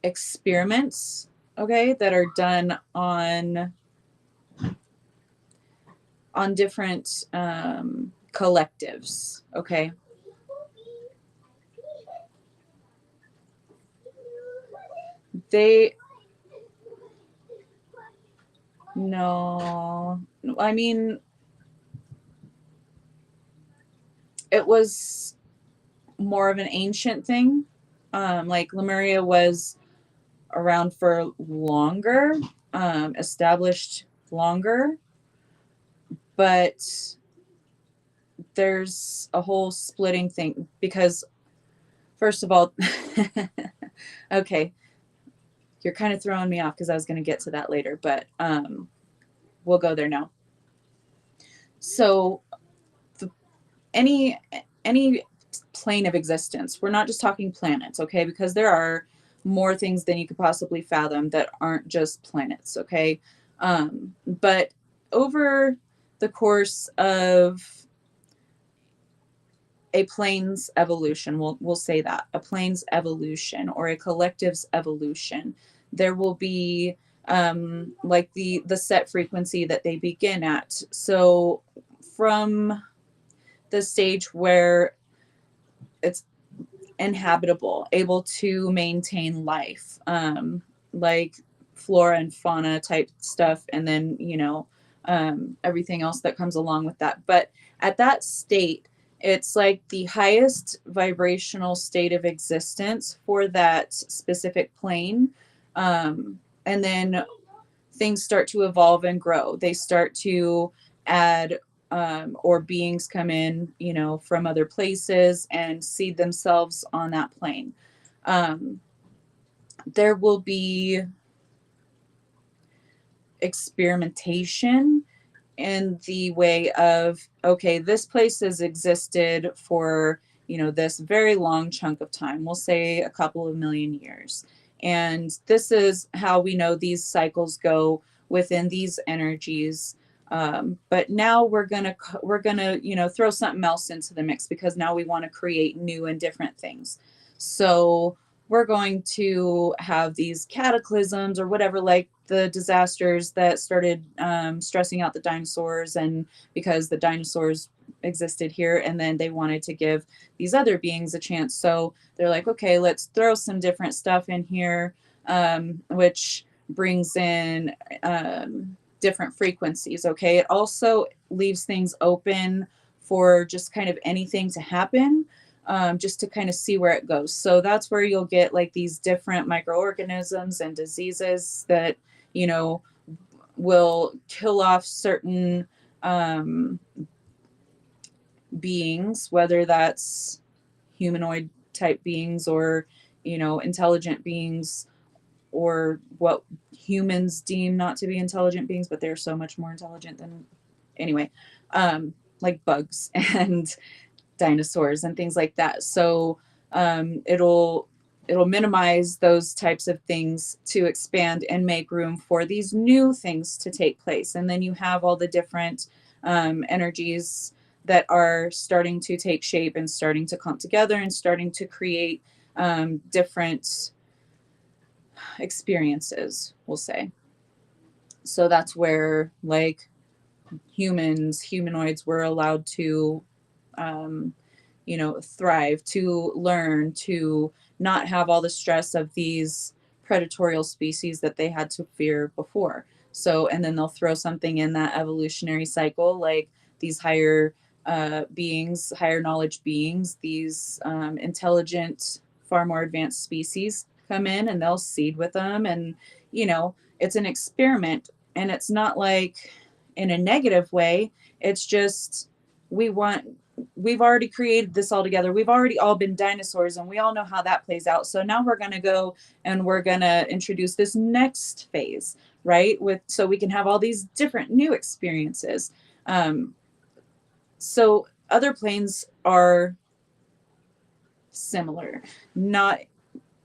experiments, okay, that are done on different collectives, okay. No, I mean, it was more of an ancient thing. Like Lemuria was around for longer, established longer, but there's a whole splitting thing because, first of all, okay, you're kind of throwing me off because I was going to get to that later, but we'll go there now. So any plane of existence, we're not just talking planets, okay, because there are more things than you could possibly fathom that aren't just planets, okay. But over the course of a plane's evolution, we'll say that a plane's evolution or a collective's evolution, there will be like the set frequency that they begin at. So from the stage where it's inhabitable, able to maintain life, like flora and fauna type stuff, and then everything else that comes along with that. But at that state, it's like the highest vibrational state of existence for that specific plane. And then things start to evolve and grow. They start to add or beings come in, from other places and seed themselves on that plane. There will be experimentation in the way of, okay, this place has existed for, this very long chunk of time. We'll say a couple of million years. And this is how we know these cycles go within these energies. But now we're gonna throw something else into the mix, because now we want to create new and different things. So we're going to have these cataclysms or whatever, like the disasters that started stressing out the dinosaurs, and because the dinosaurs existed here, and then they wanted to give these other beings a chance. So they're like, okay, let's throw some different stuff in here, which brings in different frequencies. Okay, it also leaves things open for just kind of anything to happen, just to kind of see where it goes. So that's where you'll get like these different microorganisms and diseases that, you know, will kill off certain beings, whether that's humanoid type beings or, intelligent beings, or what humans deem not to be intelligent beings, but they're so much more intelligent than, anyway, like bugs and dinosaurs and things like that. So it'll minimize those types of things to expand and make room for these new things to take place. And then you have all the different energies that are starting to take shape and starting to come together and starting to create different experiences, we'll say. So that's where, like, humanoids were allowed to thrive, to learn, to not have all the stress of these predatorial species that they had to fear before. So, and then they'll throw something in that evolutionary cycle, like these higher beings, higher knowledge beings, these intelligent, far more advanced species come in, and they'll seed with them. And, it's an experiment, and it's not like in a negative way. It's just, we've already created this all together. We've already all been dinosaurs, and we all know how that plays out. So now we're going to go and we're going to introduce this next phase, right? So we can have all these different new experiences. So other planes are similar, not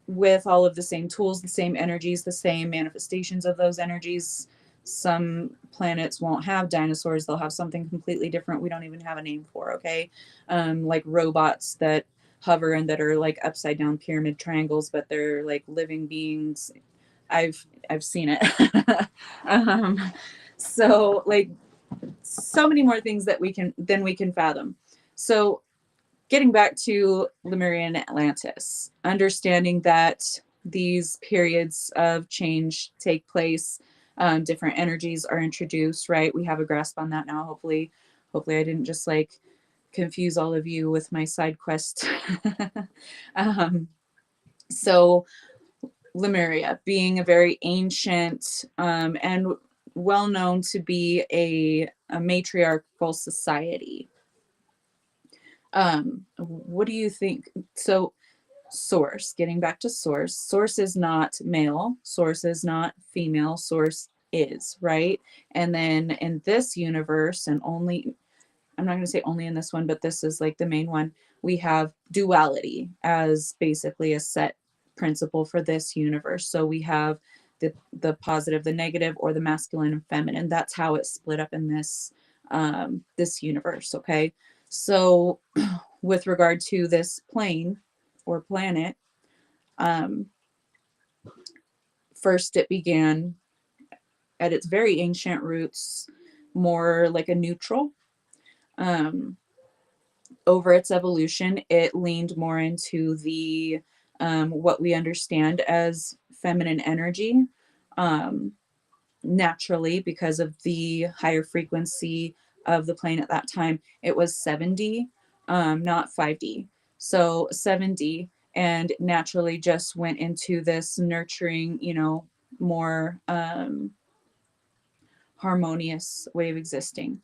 with all of the same tools, the same energies, the same manifestations of those energies. Some planets won't have dinosaurs. They'll have something completely different we don't even have a name for, okay? Like robots that hover and that are like upside down pyramid triangles, but they're like living beings. I've seen it. um, so like so many more things that we can fathom. So getting back to Lemuria and Atlantis, understanding that these periods of change take place, different energies are introduced, right? We have a grasp on that now. Hopefully I didn't just like confuse all of you with my side quest. So Lemuria being a very ancient and well known to be a matriarchal society. What do you think? So source, getting back to source is not male, source is not female, source is, right? And then in this universe, and only, I'm not going to say only in this one, but this is like the main one, we have duality as basically a set principle for this universe. So we have the positive, the negative, or the masculine and feminine. That's how it's split up in this universe. Okay, so with regard to this plane or planet, first it began at its very ancient roots more like a neutral. Over its evolution, it leaned more into the what we understand as feminine energy, naturally, because of the higher frequency of the plane at that time. It was 7D, not 5D. So 7D, and naturally just went into this nurturing, more harmonious way of existing.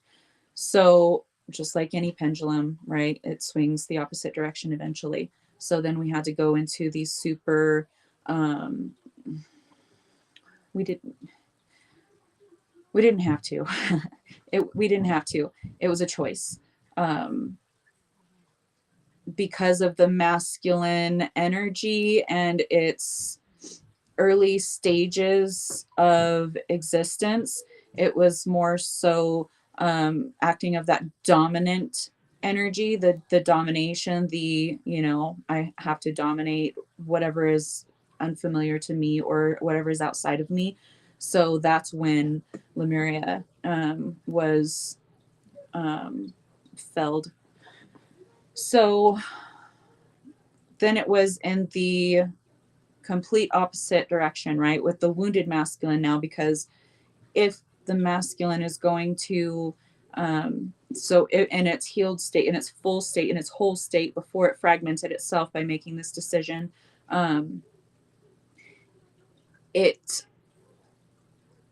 So just like any pendulum, right, it swings the opposite direction eventually. So then we had to go into these super, we didn't have to. We didn't have to. It was a choice. Because of the masculine energy and its early stages of existence, it was more so acting of that dominant energy, the domination, the, you know, I have to dominate whatever is unfamiliar to me or whatever is outside of me. So that's when Lemuria was felled. So then it was in the complete opposite direction, right? With the wounded masculine now, because if the masculine is going to, in its healed state, in its full state, in its whole state, before it fragmented itself by making this decision, it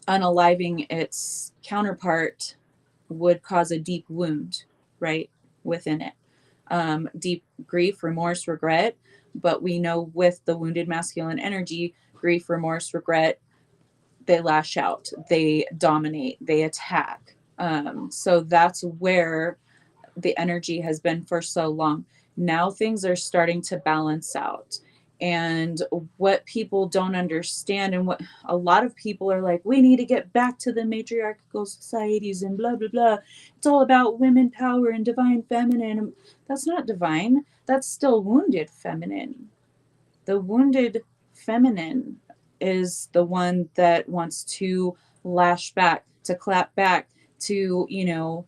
unaliving its counterpart would cause a deep wound, right, within it. Deep grief, remorse, regret. But we know with the wounded masculine energy, grief, remorse, regret, they lash out, they dominate, they attack. So that's where the energy has been for so long. Now things are starting to balance out. And what people don't understand, and what a lot of people are like, we need to get back to the matriarchal societies and blah, blah, blah. It's all about women power and divine feminine. That's not divine. That's still wounded feminine. The wounded feminine is the one that wants to lash back, to clap back, to, you know,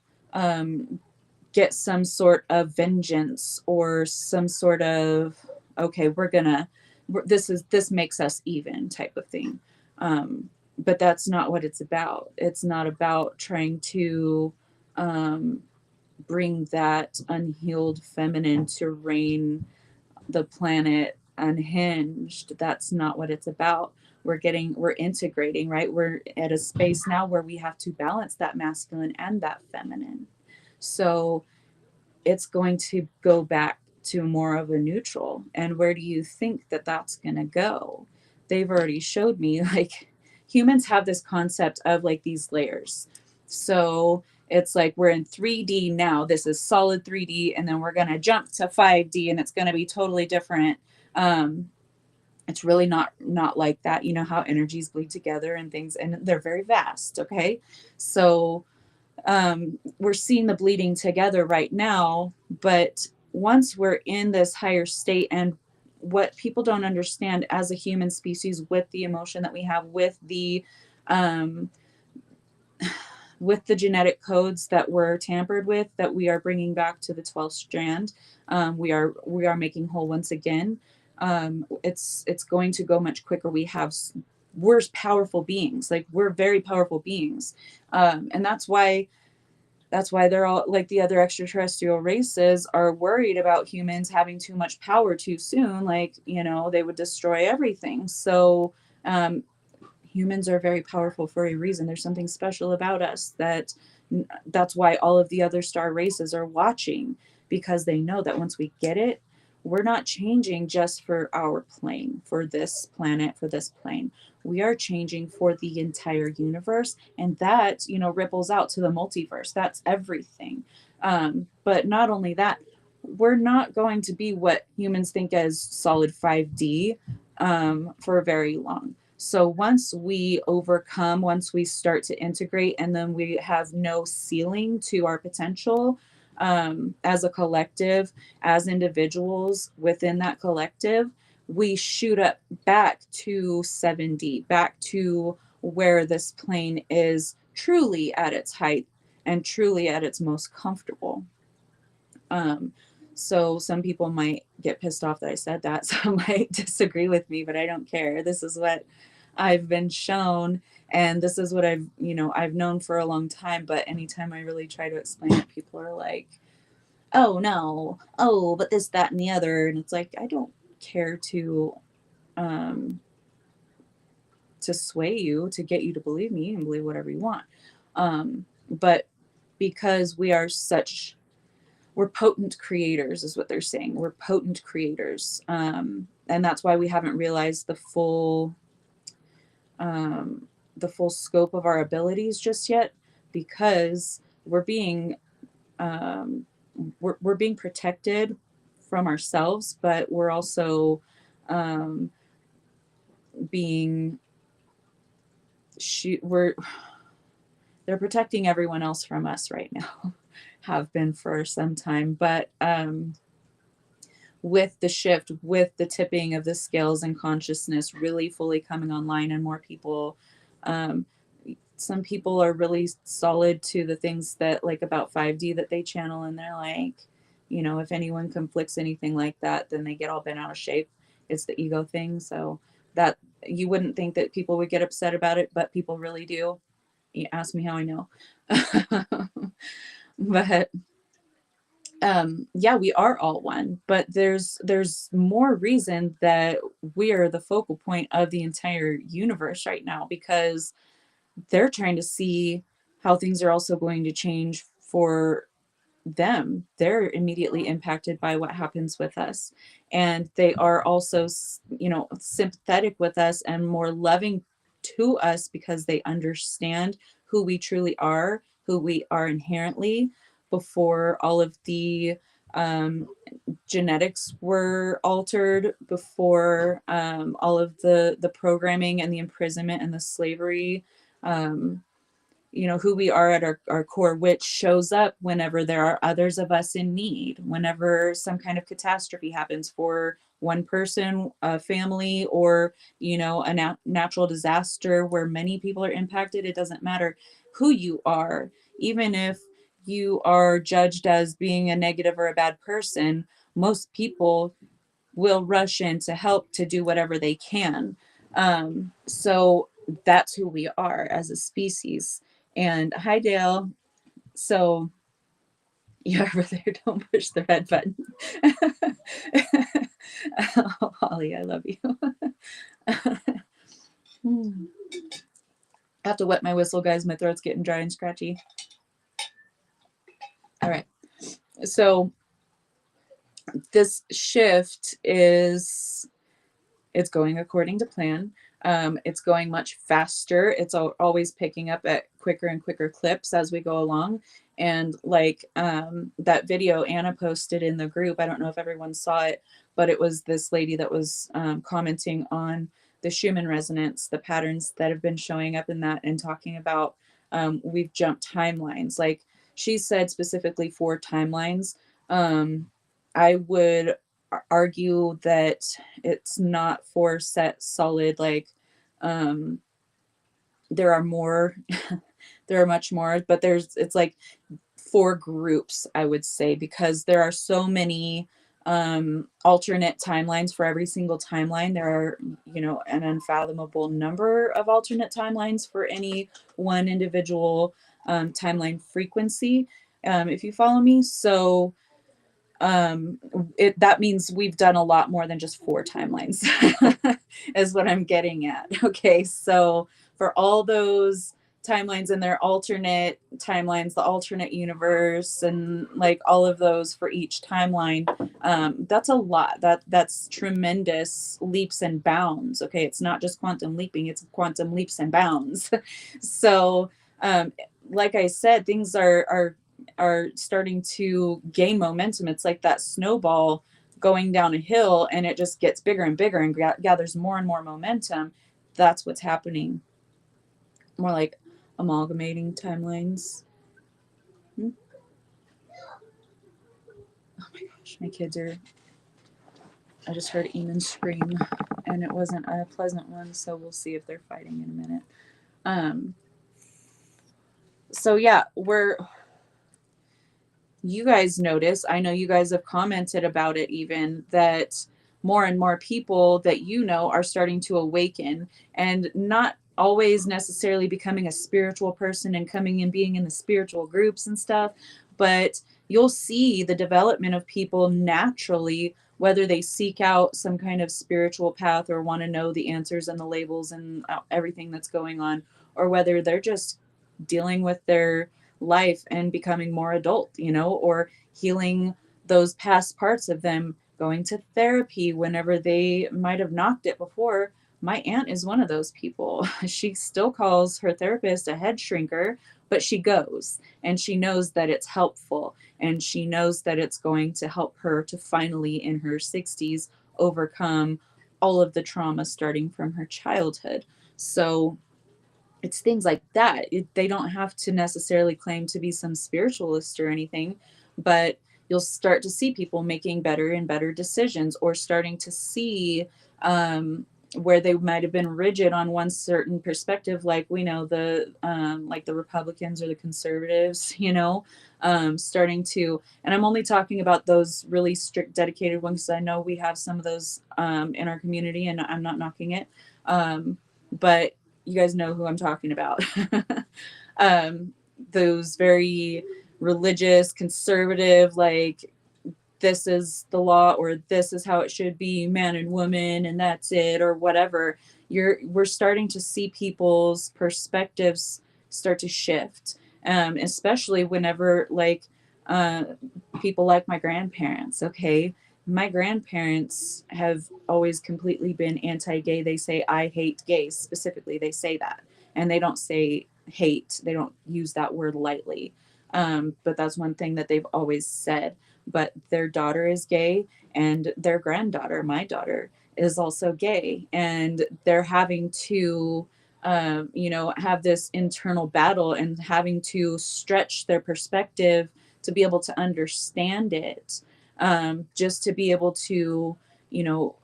get some sort of vengeance or some sort of, okay, this makes us even type of thing. But that's not what it's about. It's not about trying to bring that unhealed feminine to reign the planet unhinged. That's not what it's about. We're integrating, right? We're at a space now where we have to balance that masculine and that feminine. So it's going to go back to more of a neutral. And where do you think that that's going to go? They've already showed me, like, humans have this concept of like these layers. So it's like we're in 3D now. This is solid 3D, and then we're going to jump to 5D, and it's going to be totally different. It's really not like that. You know how energies bleed together and things, and they're very vast. Okay, so we're seeing the bleeding together right now, but once we're in this higher state, and what people don't understand as a human species, with the emotion that we have, um, with the genetic codes that were tampered with, that we are bringing back to the 12th strand, we are making whole once again. It's going to go much quicker. We're powerful beings, like we're very powerful beings, and that's why they're all like, the other extraterrestrial races are worried about humans having too much power too soon. Like, you know, they would destroy everything. So humans are very powerful for a reason. There's something special about us that's why all of the other star races are watching, because they know that once we get it, we're not changing just for our plane, for this planet, for this plane. We are changing for the entire universe, and that, you know, ripples out to the multiverse. That's everything. But not only that, we're not going to be what humans think as solid 5D for very long. So once we overcome, once we start to integrate, and then we have no ceiling to our potential, as a collective, as individuals within that collective, we shoot up back to 7D, back to where this plane is truly at its height and truly at its most comfortable. So some people might get pissed off that I said that. Some might disagree with me, but I don't care. This is what I've been shown, and this is what I've known for a long time. But anytime I really try to explain it, people are like, oh no, oh, but this, that, and the other. And it's like, I don't care to sway you, to get you to believe me. You can believe whatever you want. But because we're potent creators, is what they're saying. We're potent creators. And that's why we haven't realized the full scope of our abilities just yet, because we're being protected from ourselves, but we're also being, they're protecting everyone else from us right now, have been for some time. But with the shift, with the tipping of the scales and consciousness really fully coming online, and more people, um, some people are really solid to the things that, like, about 5D that they channel, and they're like, you know, if anyone conflicts anything like that, then they get all bent out of shape. It's the ego thing. So that, you wouldn't think that people would get upset about it, but people really do. You ask me how I know. But yeah, we are all one, but there's more reason that we are the focal point of the entire universe right now, because they're trying to see how things are also going to change for them. They're immediately impacted by what happens with us, and they are also, you know, sympathetic with us and more loving to us, because they understand who we truly are, who we are inherently, before all of the um, genetics were altered, before all of the programming and the imprisonment and the slavery. um, you know, who we are at our core, which shows up whenever there are others of us in need, whenever some kind of catastrophe happens for one person, a family, or, you know, a natural disaster where many people are impacted. It doesn't matter who you are, even if you are judged as being a negative or a bad person, most people will rush in to help, to do whatever they can. So that's who we are as a species. And hi, Dale. So you're over there. Don't push the red button. Oh, Holly, I love you. I have to wet my whistle, guys. My throat's getting dry and scratchy. All right. So this shift is, it's going according to plan. It's going much faster. It's always picking up at quicker and quicker clips as we go along. And like that video Anna posted in the group, I don't know if everyone saw it, but it was this lady that was commenting on the Schumann resonance, the patterns that have been showing up in that, and talking about we've jumped timelines. Like she said, specifically 4 timelines. I would argue that it's not 4 set solid, like um there are more. There are much more, but it's like 4 groups, I would say, because there are so many alternate timelines for every single timeline. There are, you know, an unfathomable number of alternate timelines for any one individual timeline frequency, if you follow me. So that means we've done a lot more than just 4 timelines, is what I'm getting at. Okay, so for all those timelines and their alternate timelines, the alternate universe, and like all of those for each timeline, that's a lot. That's tremendous leaps and bounds. Okay, it's not just quantum leaping, it's quantum leaps and bounds. So like I said, things are starting to gain momentum. It's like that snowball going down a hill, and it just gets bigger and bigger and gathers more and more momentum. That's what's happening. More like amalgamating timelines. Oh my gosh, my kids are. I just heard Eamon scream, and it wasn't a pleasant one, so we'll see if they're fighting in a minute. So yeah, you guys notice, I know you guys have commented about it even, that more and more people that you know are starting to awaken, and not always necessarily becoming a spiritual person and coming and being in the spiritual groups and stuff, but you'll see the development of people naturally, whether they seek out some kind of spiritual path or want to know the answers and the labels and everything that's going on, or whether they're just dealing with their life and becoming more adult, you know, or healing those past parts of them, going to therapy whenever they might have knocked it before. My aunt is one of those people. She still calls her therapist a head shrinker, but she goes, and she knows that it's helpful, and she knows that it's going to help her to finally, in her 60s, overcome all of the trauma starting from her childhood. So it's things like that. They don't have to necessarily claim to be some spiritualist or anything, but you'll start to see people making better and better decisions, or starting to see where they might have been rigid on one certain perspective, like we know like the Republicans or the conservatives, starting to, and I'm only talking about those really strict, dedicated ones, because I know we have some of those in our community, and I'm not knocking it. But you guys know who I'm talking about. um, those very religious, conservative, like, this is the law, or this is how it should be, man and woman, and that's it, or whatever. We're starting to see people's perspectives start to shift, especially whenever, like, uh, people like my grandparents. Okay, my grandparents have always completely been anti-gay. They say, I hate gays, specifically. They say that, and they don't say hate. They don't use that word lightly. But that's one thing that they've always said. But their daughter is gay, and their granddaughter, my daughter, is also gay, and they're having to have this internal battle, and having to stretch their perspective to be able to understand it, just to be able to, you know,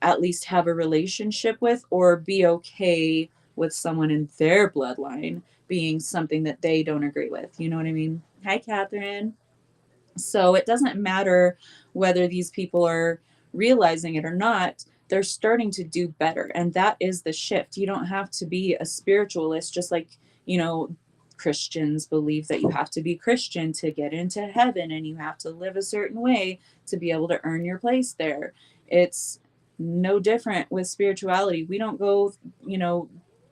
at least have a relationship with, or be okay with someone in their bloodline being something that they don't agree with. You know what I mean? Hi, Catherine. So it doesn't matter whether these people are realizing it or not, they're starting to do better. And that is the shift. You don't have to be a spiritualist, just like, Christians believe that you have to be Christian to get into heaven, and you have to live a certain way to be able to earn your place there. It's no different with spirituality. We don't go,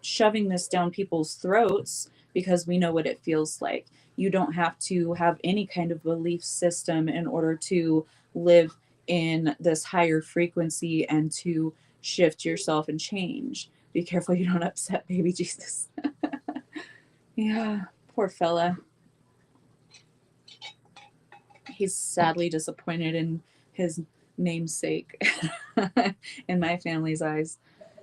shoving this down people's throats because we know what it feels like. You don't have to have any kind of belief system in order to live in this higher frequency and to shift yourself and change. Be careful you don't upset baby Jesus. Yeah, poor fella. He's sadly disappointed in his namesake in my family's eyes.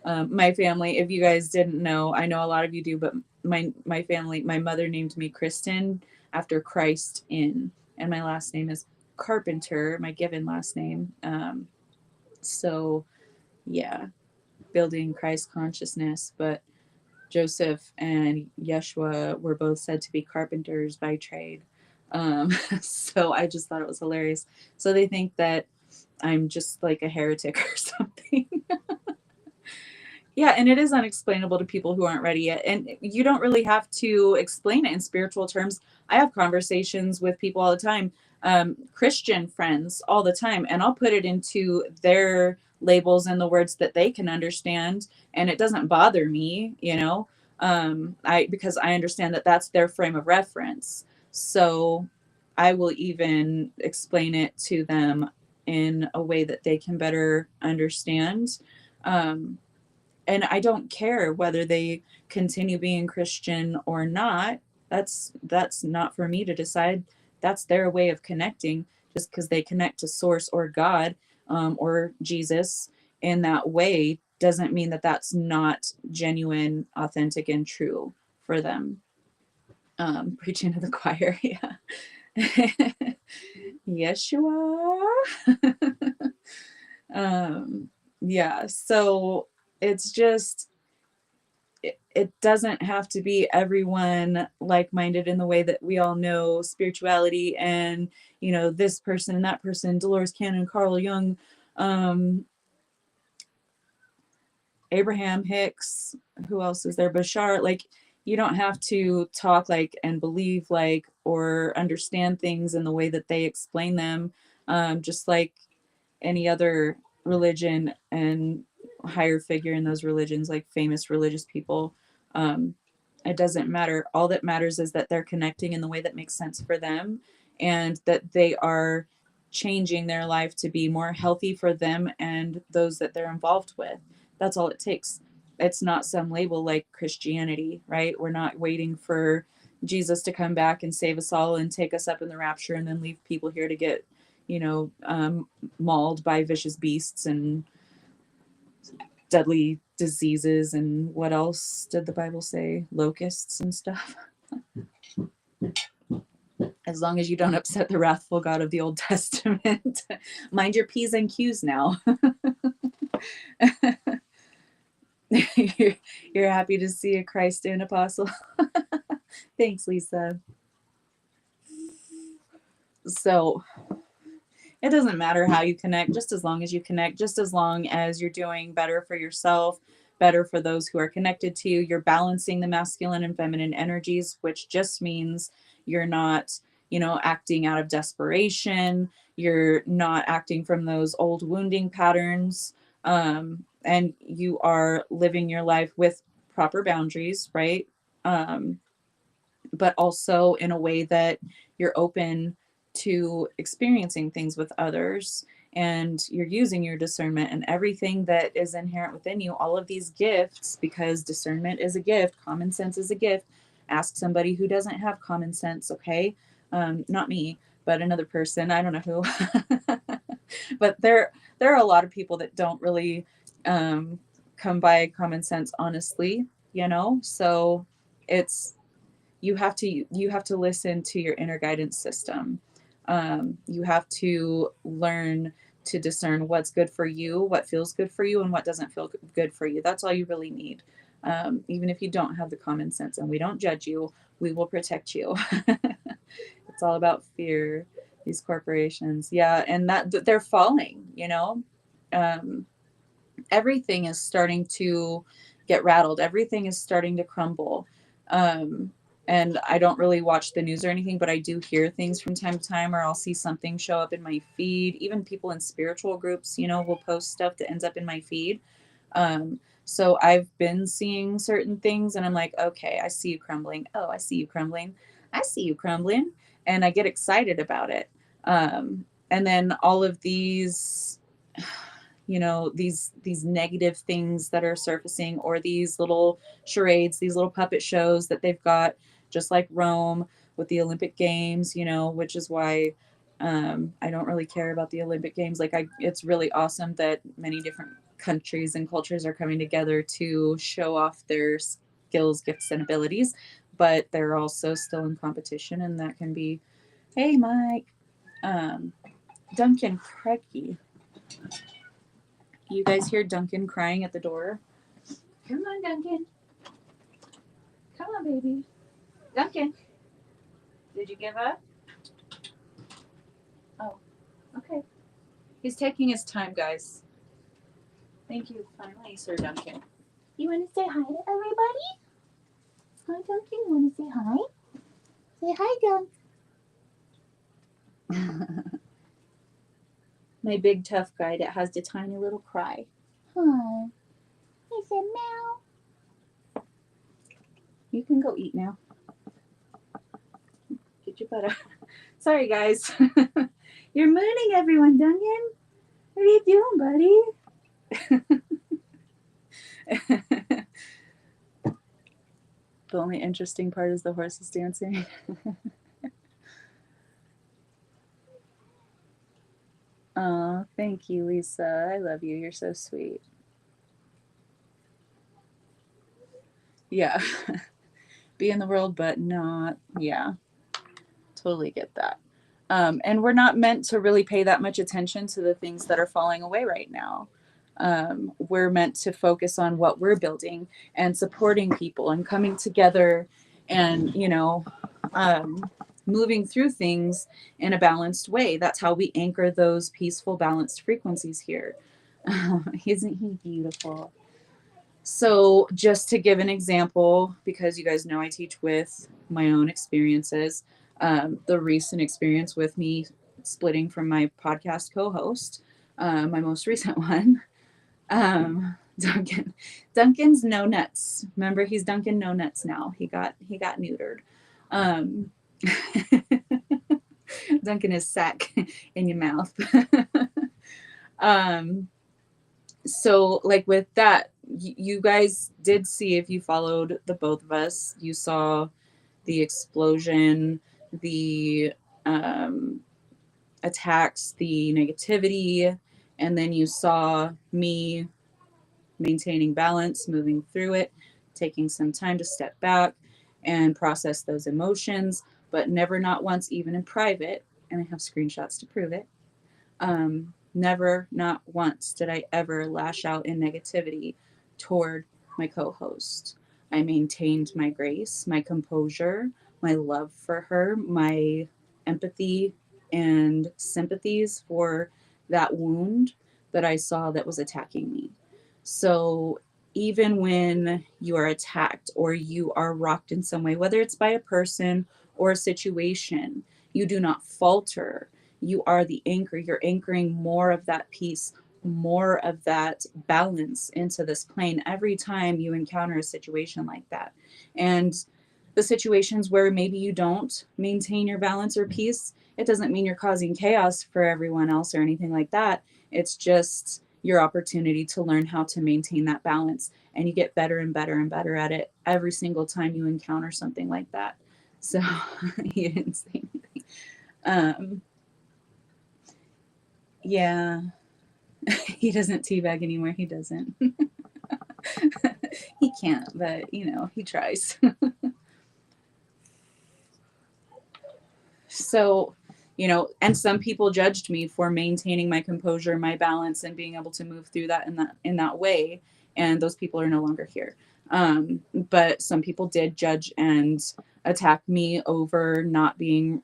My family, if you guys didn't know, I know a lot of you do, but my family, my mother named me Kristen after Christ in, and my last name is Carpenter, my given last name. So yeah, building Christ consciousness. But Joseph and Yeshua were both said to be carpenters by trade. So I just thought it was hilarious. So they think that I'm just like a heretic or something. Yeah, and it is unexplainable to people who aren't ready yet. And you don't really have to explain it in spiritual terms. I have conversations with people all the time, Christian friends all the time, and I'll put it into their labels and the words that they can understand, and it doesn't bother me, because I understand that that's their frame of reference. So I will even explain it to them in a way that they can better understand. And I don't care whether they continue being Christian or not. That's not for me to decide. That's their way of connecting. Just because they connect to source or God, or Jesus in that way doesn't mean that that's not genuine, authentic, and true for them. Preaching to the choir. Yeah. Yeshua. Yeah, so it's just, it doesn't have to be everyone like-minded in the way that we all know spirituality and, this person and that person, Dolores Cannon, Carl Jung, Abraham Hicks, who else is there? Bashar. Like, you don't have to talk like and believe like or understand things in the way that they explain them. Just like any other religion and higher figure in those religions, like famous religious people. It doesn't matter. All that matters is that they're connecting in the way that makes sense for them, and that they are changing their life to be more healthy for them and those that they're involved with. That's all it takes. It's not some label like Christianity, right? We're not waiting for Jesus to come back and save us all and take us up in the rapture and then leave people here to get, mauled by vicious beasts and deadly diseases, and what else did the Bible say? Locusts and stuff. As long as you don't upset the wrathful God of the Old Testament. Mind your P's and Q's now. You're happy to see a Christ and apostle. Thanks, Lisa. So it doesn't matter how you connect, just as long as you connect, just as long as you're doing better for yourself, better for those who are connected to you. You're balancing the masculine and feminine energies, which just means you're not, acting out of desperation. You're not acting from those old wounding patterns. And you are living your life with proper boundaries, right? But also in a way that you're open to experiencing things with others, and you're using your discernment and everything that is inherent within you, all of these gifts, because discernment is a gift, common sense is a gift. Ask somebody who doesn't have common sense, okay? Not me, but another person, I don't know who. But there are a lot of people that don't really come by common sense, honestly, so it's you have to listen to your inner guidance system. You have to learn to discern what's good for you, what feels good for you, and what doesn't feel good for you. That's all you really need. Even if you don't have the common sense, and we don't judge you, we will protect you. It's all about fear, these corporations. Yeah, and that they're falling, everything is starting to get rattled. Everything is starting to crumble. Um, and I don't really watch the news or anything, but I do hear things from time to time, or I'll see something show up in my feed. Even people in spiritual groups, will post stuff that ends up in my feed. So I've been seeing certain things, and I'm like, okay, I see you crumbling. Oh, I see you crumbling. I see you crumbling. And I get excited about it. And then all of these these negative things that are surfacing, or these little charades, these little puppet shows that they've got, just like Rome with the Olympic Games, which is why I don't really care about the Olympic Games. It's really awesome that many different countries and cultures are coming together to show off their skills, gifts, and abilities, but they're also still in competition, and that can be, hey, Mike, Duncan Cracky. You guys hear Duncan crying at the door? Come on, Duncan. Come on, baby. Duncan. Did you give up? Oh, okay. He's taking his time, guys. Thank you finally, Sir Duncan. You want to say hi to everybody? Hi, Duncan. You want to say hi? Say hi, Duncan. My big tough guy that has the tiny little cry. Hi. He said meow. You can go eat now. Get your butt up. Sorry, guys. You're mooning everyone, Duncan. What are you doing, buddy? The only interesting part is the horses dancing. Oh, thank you, Lisa. I love you. You're so sweet. Yeah. Be in the world, but not. Yeah. Totally get that. And we're not meant to really pay that much attention to the things that are falling away right now. We're meant to focus on what we're building and supporting people and coming together and, moving through things in a balanced way. That's how we anchor those peaceful, balanced frequencies here. Isn't he beautiful? So just to give an example, because you guys know I teach with my own experiences, the recent experience with me splitting from my podcast co-host, my most recent one, Duncan's no nuts. Remember, he's Duncan no nuts now. He got neutered. Duncan is sack in your mouth. So like with that, you guys did see, if you followed the both of us, you saw the explosion, the attacks, the negativity, and then you saw me maintaining balance, moving through it, taking some time to step back and process those emotions, but never, not once, even in private, and I have screenshots to prove it. Never, not once did I ever lash out in negativity toward my co host. I maintained my grace, my composure, my love for her, my empathy and sympathies for that wound that I saw that was attacking me. So, even when you are attacked or you are rocked in some way, whether it's by a person or a situation, you do not falter. You are the anchor. You're anchoring more of that peace, more of that balance into this plane every time you encounter a situation like that. And the situations where maybe you don't maintain your balance or peace, it doesn't mean you're causing chaos for everyone else or anything like that. It's just your opportunity to learn how to maintain that balance. And you get better and better and better at it every single time you encounter something like that. So you didn't say anything. Yeah, he doesn't teabag anymore. He doesn't. He can't, but he tries. So, and some people judged me for maintaining my composure, my balance, and being able to move through that in that way. And those people are no longer here. But some people did judge and attack me over not being,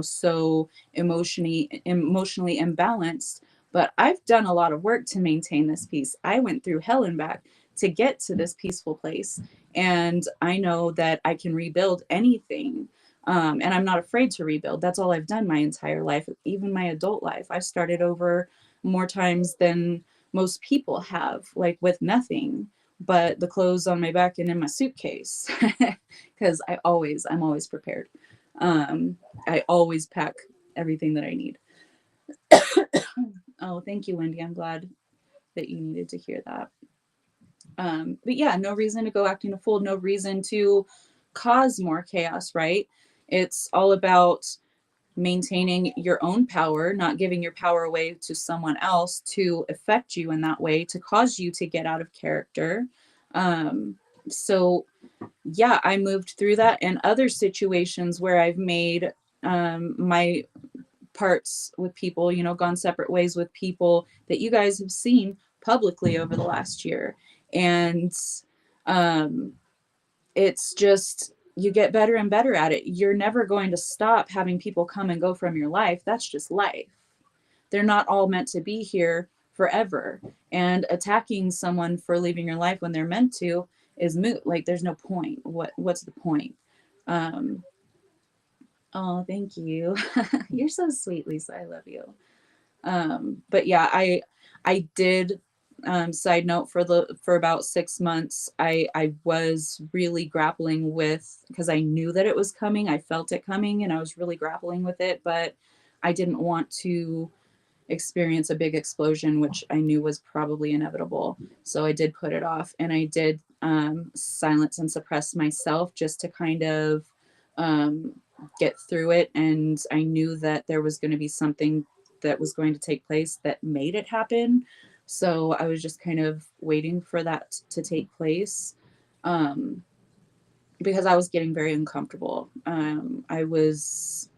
so emotionally imbalanced. But I've done a lot of work to maintain this peace. I went through hell and back to get to this peaceful place. And I know that I can rebuild anything, and I'm not afraid to rebuild. That's all I've done my entire life, even my adult life. I've started over more times than most people have, like with nothing but the clothes on my back and in my suitcase, because I'm always prepared. I always pack everything that I need. Oh, thank you, Wendy. I'm glad that you needed to hear that. But yeah, no reason to go acting a fool, no reason to cause more chaos, right? It's all about maintaining your own power, not giving your power away to someone else to affect you in that way, to cause you to get out of character. So, yeah, I moved through that, and other situations where I've made my parts with people, gone separate ways with people that you guys have seen publicly over the last year. And um, it's just, you get better and better at it. You're never going to stop having people come and go from your life. That's just life. They're not all meant to be here forever. And attacking someone for leaving your life when they're meant to is moot. Like, there's no point. What's the point? Um, oh, thank you. You're so sweet, Lisa. I love you. But yeah, I did, side note, for about 6 months, I was really grappling with, because I knew that it was coming. I felt it coming and I was really grappling with it, but I didn't want to experience a big explosion, which I knew was probably inevitable. So I did put it off, and I did silence and suppress myself just to kind of um, get through it. And I knew that there was going to be something that was going to take place that made it happen. So I was just kind of waiting for that to take place, um, because I was getting very uncomfortable. I was,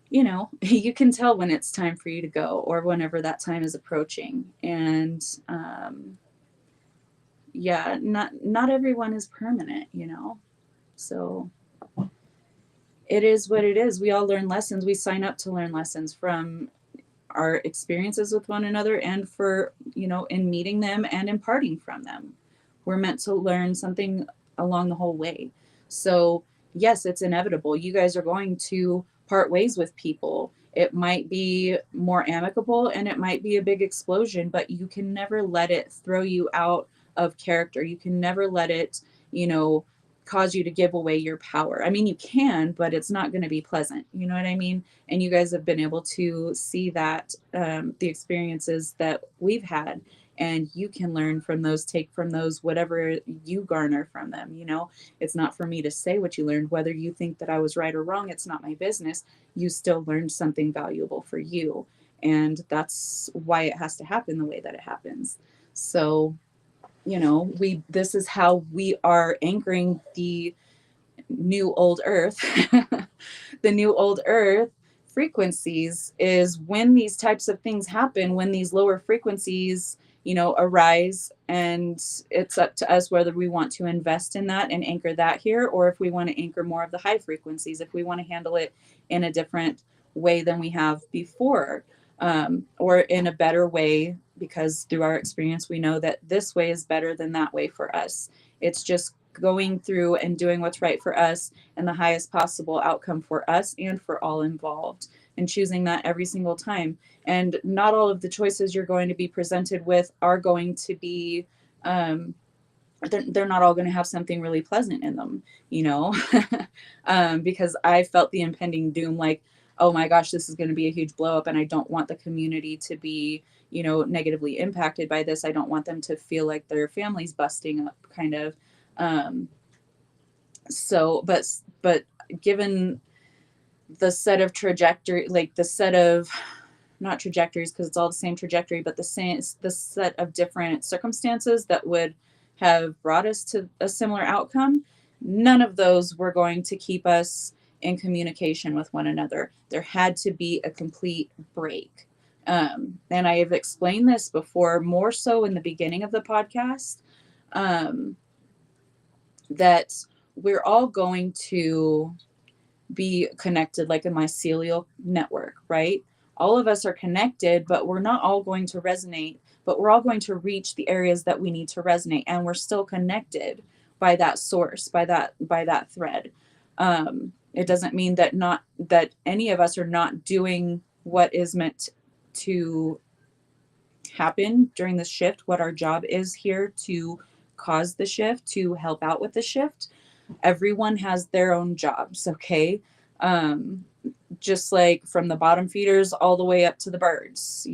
you can tell when it's time for you to go, or whenever that time is approaching. And yeah, not everyone is permanent, so it is what it is. We all learn lessons. We sign up to learn lessons from our experiences with one another, and for, in meeting them and imparting from them. We're meant to learn something along the whole way. So yes, it's inevitable. You guys are going to part ways with people. It might be more amicable and it might be a big explosion, but you can never let it throw you out of character. You can never let it, cause you to give away your power. I mean, you can, but it's not going to be pleasant. You know what I mean? And you guys have been able to see that, the experiences that we've had, and you can learn from those, take from those whatever you garner from them. It's not for me to say what you learned. Whether you think that I was right or wrong, it's not my business. You still learned something valuable for you, and that's why it has to happen the way that it happens. So, this is how we are anchoring the new old earth. The new old earth frequencies is when these types of things happen, when these lower frequencies, arise, and it's up to us whether we want to invest in that and anchor that here, or if we want to anchor more of the high frequencies, if we want to handle it in a different way than we have before, or in a better way, because through our experience we know that this way is better than that way for us. It's just going through and doing what's right for us and the highest possible outcome for us and for all involved, and choosing that every single time. And not all of the choices you're going to be presented with are going to be, they're not all going to have something really pleasant in them, because I felt the impending doom, like, oh my gosh, this is going to be a huge blow up, and I don't want the community to be, negatively impacted by this. I don't want them to feel like their family's busting up, kind of. Um, but given the set of trajectory, like the set of, not trajectories because it's all the same trajectory, but the set of different circumstances that would have brought us to a similar outcome, none of those were going to keep us in communication with one another. There had to be a complete break. And I have explained this before, more so in the beginning of the podcast, that we're all going to be connected like a mycelial network, right? All of us are connected, but we're not all going to resonate, but we're all going to reach the areas that we need to resonate, and we're still connected by that source, by that thread. It doesn't mean that any of us are not doing what is meant to happen during the shift, what our job is here to cause the shift, to help out with the shift. Everyone has their own jobs, okay? um, just like from the bottom feeders all the way up to the birds,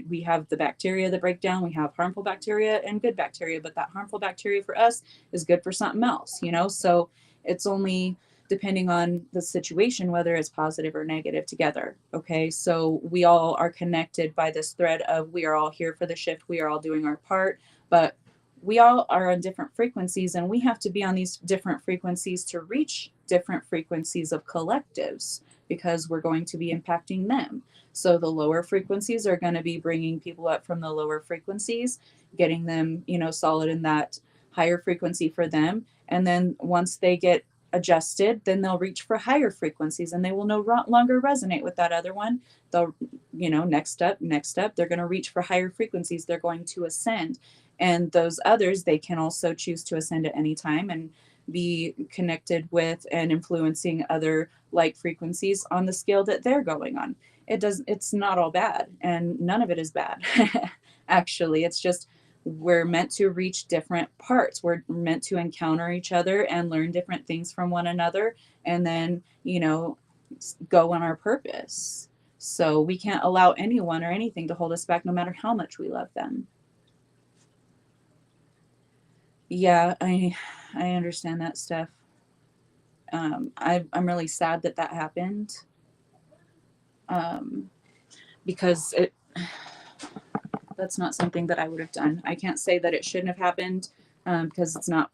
we have the bacteria that break down, we have harmful bacteria and good bacteria, but that harmful bacteria for us is good for something else, so it's only depending on the situation whether it's positive or negative together. Okay, so we all are connected by this thread of we are all here for the shift, we are all doing our part, but we all are on different frequencies, and we have to be on these different frequencies to reach different frequencies of collectives, because we're going to be impacting them. So the lower frequencies are going to be bringing people up from the lower frequencies, getting them, solid in that higher frequency for them. And then once they get adjusted, then they'll reach for higher frequencies, and they will no longer resonate with that other one. They'll, next up, they're going to reach for higher frequencies. They're going to ascend. And those others, they can also choose to ascend at any time and be connected with and influencing other like frequencies on the scale that they're going on. It's not all bad, and none of it is bad. Actually, it's just we're meant to reach different parts. We're meant to encounter each other and learn different things from one another, and then, go on our purpose. So we can't allow anyone or anything to hold us back, no matter how much we love them. Yeah, I understand that stuff. I'm really sad that happened, um, because that's not something that I would have done. I can't say that it shouldn't have happened, because it's not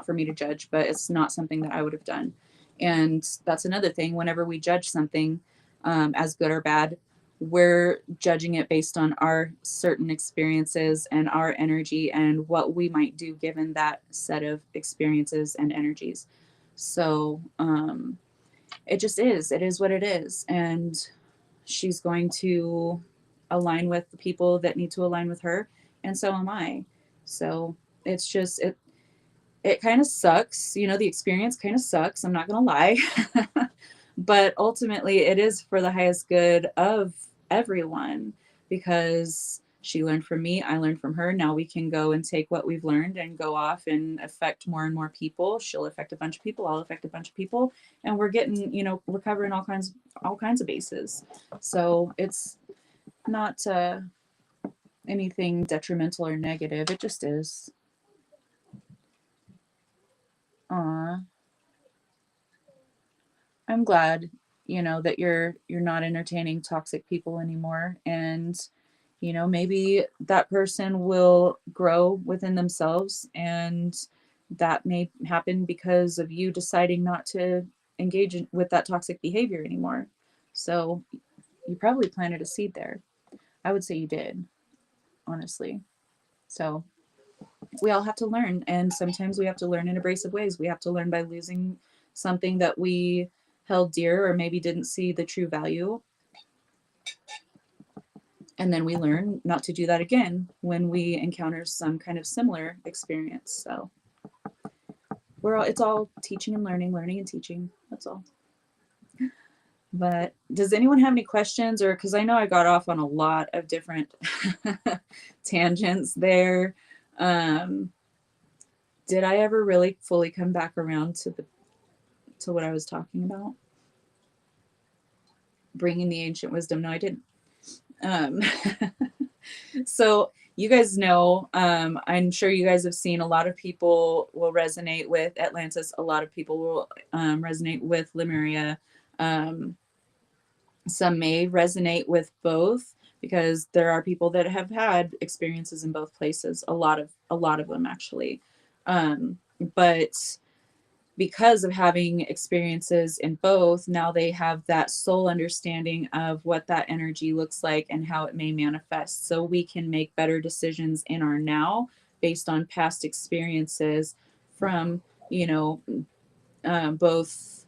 for me to judge, but it's not something that I would have done. And that's another thing. Whenever we judge something, as good or bad, we're judging it based on our certain experiences and our energy and what we might do given that set of experiences and energies. So it just is. It is what it is. And she's going to align with the people that need to align with her, and so am I. So it's just it kind of sucks, the experience kind of sucks, I'm not gonna lie. But ultimately it is for the highest good of everyone, because she learned from me, I learned from her. Now we can go and take what we've learned and go off and affect more and more people. She'll affect a bunch of people, I'll affect a bunch of people, and we're getting, we're covering all kinds of bases. So it's not anything detrimental or negative, it just is. Aw, I'm glad, that you're not entertaining toxic people anymore, and You know, maybe that person will grow within themselves, and that may happen because of you deciding not to engage with that toxic behavior anymore. So you probably planted a seed there. I would say you did, honestly. So we all have to learn, and sometimes we have to learn in abrasive ways. We have to learn by losing something that we held dear or maybe didn't see the true value, and then we learn not to do that again when we encounter some kind of similar experience. So it's all teaching and learning, learning and teaching. That's all. But does anyone have any questions? Or because I know I got off on a lot of different tangents there. Did I ever really fully come back around to what I was talking about? Bringing the ancient wisdom? No, I didn't. So you guys know, I'm sure you guys have seen, a lot of people will resonate with Atlantis. A lot of people will resonate with Lemuria. Some may resonate with both, because there are people that have had experiences in both places. A lot of them actually. But because of having experiences in both, now they have that soul understanding of what that energy looks like and how it may manifest. So we can make better decisions in our now based on past experiences from, both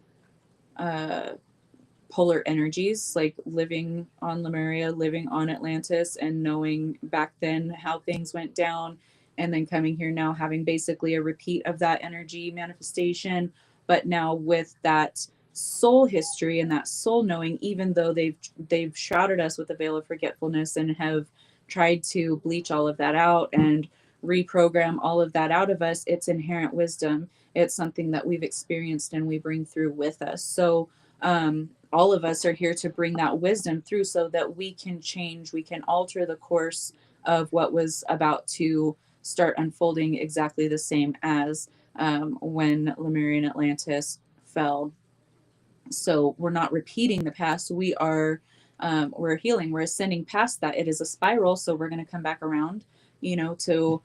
polar energies, like living on Lemuria, living on Atlantis, and knowing back then how things went down, and then coming here now having basically a repeat of that energy manifestation, but now with that soul history and that soul knowing, even though they've shrouded us with a veil of forgetfulness and have tried to bleach all of that out and reprogram all of that out of us. It's inherent wisdom. It's something that we've experienced and we bring through with us. So all of us are here to bring that wisdom through so that we can change, we can alter the course of what was about to start unfolding, exactly the same as when Lemuria and Atlantis fell. So we're not repeating the past. We're healing. We're ascending past that. It is a spiral, so we're going to come back around, to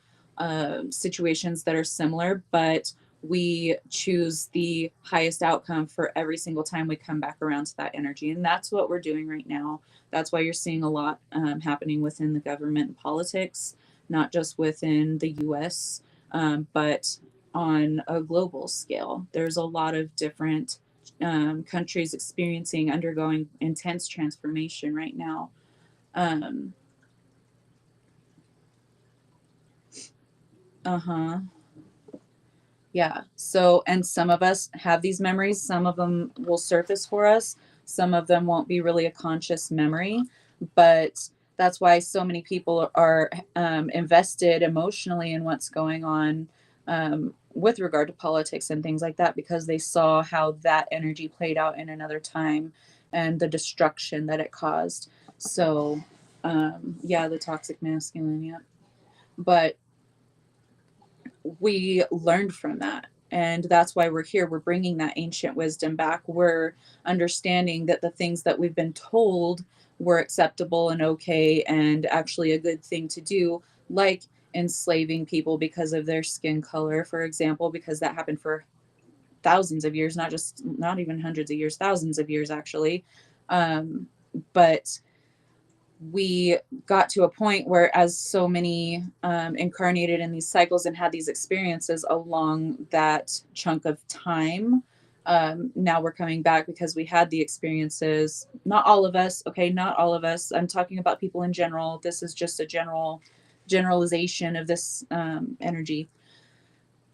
situations that are similar, but we choose the highest outcome for every single time we come back around to that energy. And that's what we're doing right now. That's why you're seeing a lot happening within the government and politics, not just within the US, but on a global scale. There's a lot of different countries undergoing intense transformation right now. Yeah. So, and some of us have these memories. Some of them will surface for us. Some of them won't be really a conscious memory, but that's why so many people are invested emotionally in what's going on with regard to politics and things like that, because they saw how that energy played out in another time and the destruction that it caused. So, yeah, the toxic masculine, yeah. But we learned from that. And that's why we're here. We're bringing that ancient wisdom back. We're understanding that the things that we've been told were acceptable and okay and actually a good thing to do, like enslaving people because of their skin color, for example, because that happened for thousands of years, not even hundreds of years, thousands of years, actually. But we got to a point where, as so many incarnated in these cycles and had these experiences along that chunk of time, now we're coming back because we had the experiences. Not all of us, okay, not all of us. I'm talking about people in general. This is just a generalization of this energy.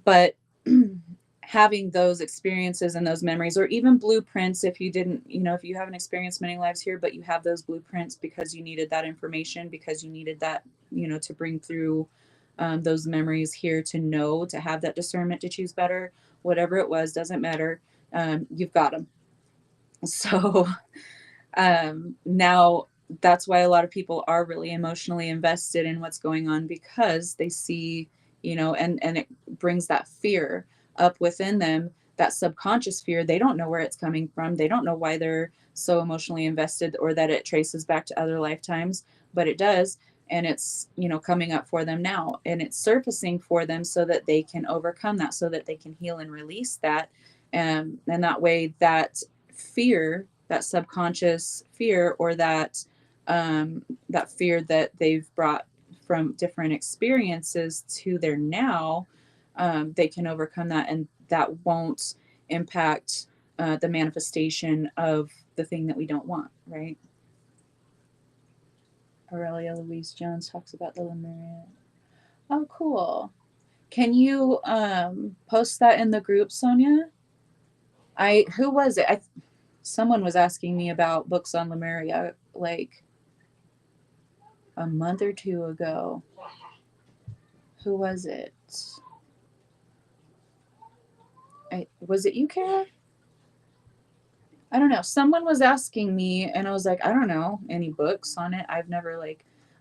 But having those experiences and those memories, or even blueprints, if you didn't, if you haven't experienced many lives here, but you have those blueprints because you needed that information, because you needed that, to bring through those memories here, to have that discernment, to choose better, whatever it was, doesn't matter. You've got them. So now that's why a lot of people are really emotionally invested in what's going on, because they see, and it brings that fear up within them, that subconscious fear. They don't know where it's coming from. They don't know why they're so emotionally invested, or that it traces back to other lifetimes, but it does. and it's, you know, coming up for them now, and it's surfacing for them so that they can overcome that, so that they can heal and release that. And that way, that fear, that subconscious fear, or that fear that they've brought from different experiences to their now, they can overcome that, and that won't impact the manifestation of the thing that we don't want, right? Aurelia Louise Jones talks about the Lemuria. Oh, cool. Can you post that in the group, Sonia? Who was it? Someone was asking me about books on Lemuria like a month or two ago. Who was it? Was it you, Kara? I don't know. Someone was asking me, and I was like, I don't know any books on it. I've never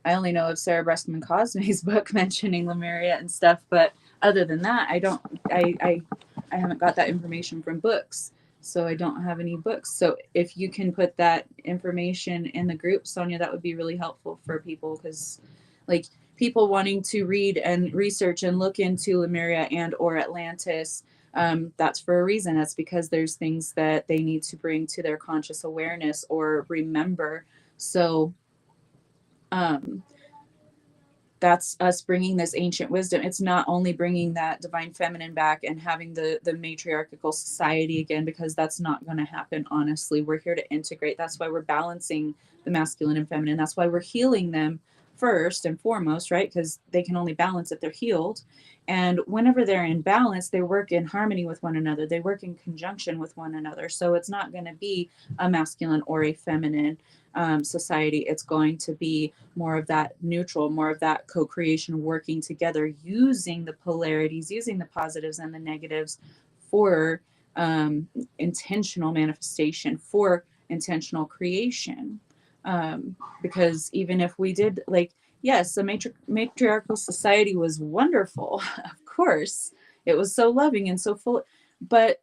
I only know of Sarah Brestman Cosme's book mentioning Lemuria and stuff, but other than that, I haven't got that information from books, so I don't have any books. So if you can put that information in the group, Sonia, that would be really helpful for people, because like people wanting to read and research and look into Lemuria and or Atlantis, that's for a reason. That's because there's things that they need to bring to their conscious awareness or remember. So that's us bringing this ancient wisdom. It's not only bringing that divine feminine back and having the matriarchal society again, because that's not going to happen. Honestly, we're here to integrate. That's why we're balancing the masculine and feminine. That's why we're healing them first and foremost, right? Because they can only balance if they're healed. And whenever they're in balance, they work in harmony with one another. They work in conjunction with one another. So it's not going to be a masculine or a feminine society. It's going to be more of that neutral, more of that co-creation, working together, using the polarities, using the positives and the negatives for intentional manifestation, for intentional creation. Because even if we did, yes, a matriarchal society was wonderful, of course, it was so loving and so full, but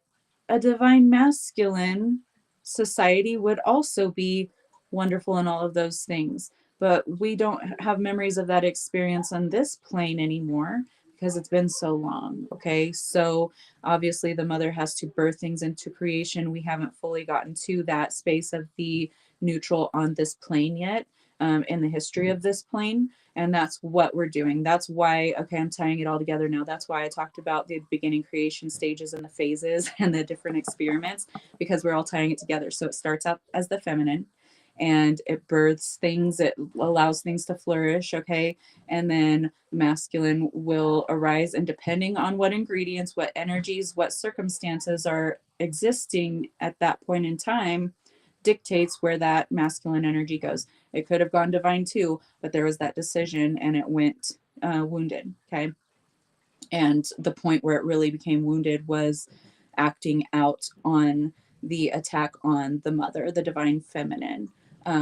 a divine masculine society would also be wonderful in all of those things. But we don't have memories of that experience on this plane anymore because it's been so long. Okay. So obviously the mother has to birth things into creation. We haven't fully gotten to that space of the neutral on this plane yet, in the history of this plane. And that's what we're doing. That's why, okay, I'm tying it all together now. That's why I talked about the beginning creation stages and the phases and the different experiments, because we're all tying it together. So it starts out as the feminine, and it births things, it allows things to flourish, okay? And then masculine will arise, and depending on what ingredients, what energies, what circumstances are existing at that point in time, dictates where that masculine energy goes. It could have gone divine too, but there was that decision and it went wounded, okay? And the point where it really became wounded was acting out on the attack on the mother, the divine feminine,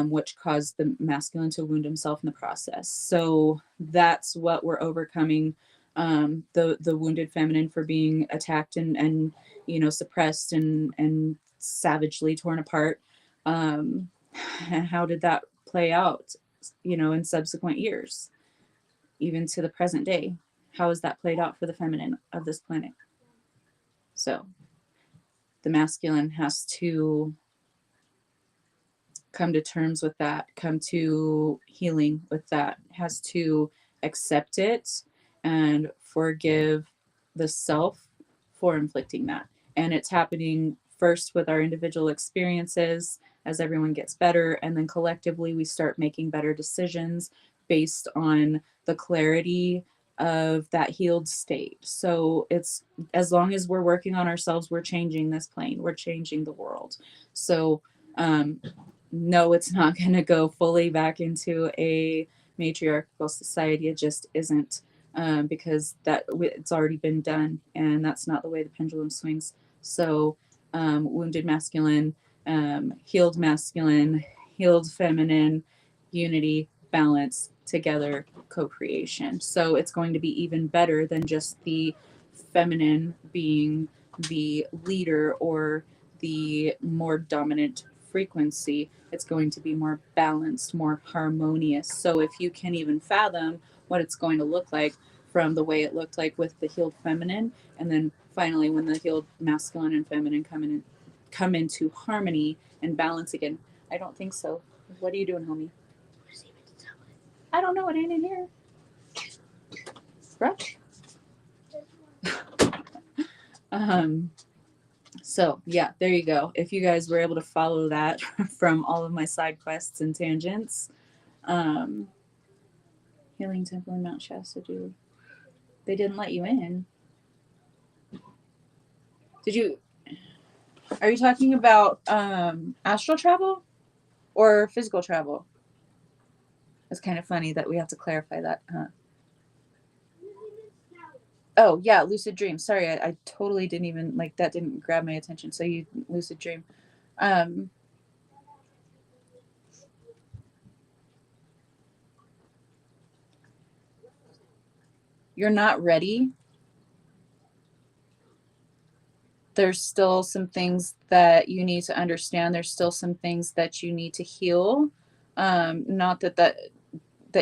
which caused the masculine to wound himself in the process. So that's what we're overcoming, the wounded feminine for being attacked and suppressed and savagely torn apart. And how did that play out, in subsequent years, even to the present day? How is that played out for the feminine of this planet? So the masculine has to come to terms with that, come to healing with that, has to accept it and forgive the self for inflicting that. And it's happening first with our individual experiences as everyone gets better, and then collectively we start making better decisions based on the clarity of that healed state. So it's, as long as we're working on ourselves, we're changing this plane, we're changing the world. So no, it's not going to go fully back into a matriarchal society. It just isn't, because it's already been done, and that's not the way the pendulum swings. So wounded masculine, healed masculine, healed feminine, unity, balance, together, co-creation. So it's going to be even better than just the feminine being the leader or the more dominant frequency, it's going to be more balanced, more harmonious. So if you can even fathom what it's going to look like from the way it looked like with the healed feminine, and then finally when the healed masculine and feminine come into harmony and balance again. I don't think so. What are you doing, homie? I don't know. It ain't in here. Brush. So yeah, there you go. If you guys were able to follow that from all of my side quests and tangents, Healing Temple in Mount Shasta, dude. They didn't let you in. Are you talking about astral travel or physical travel? It's kind of funny that we have to clarify that, huh? Oh yeah, lucid dream. Sorry, I totally didn't even that didn't grab my attention. So you lucid dream. You're not ready. There's still some things that you need to understand. There's still some things that you need to heal. Not that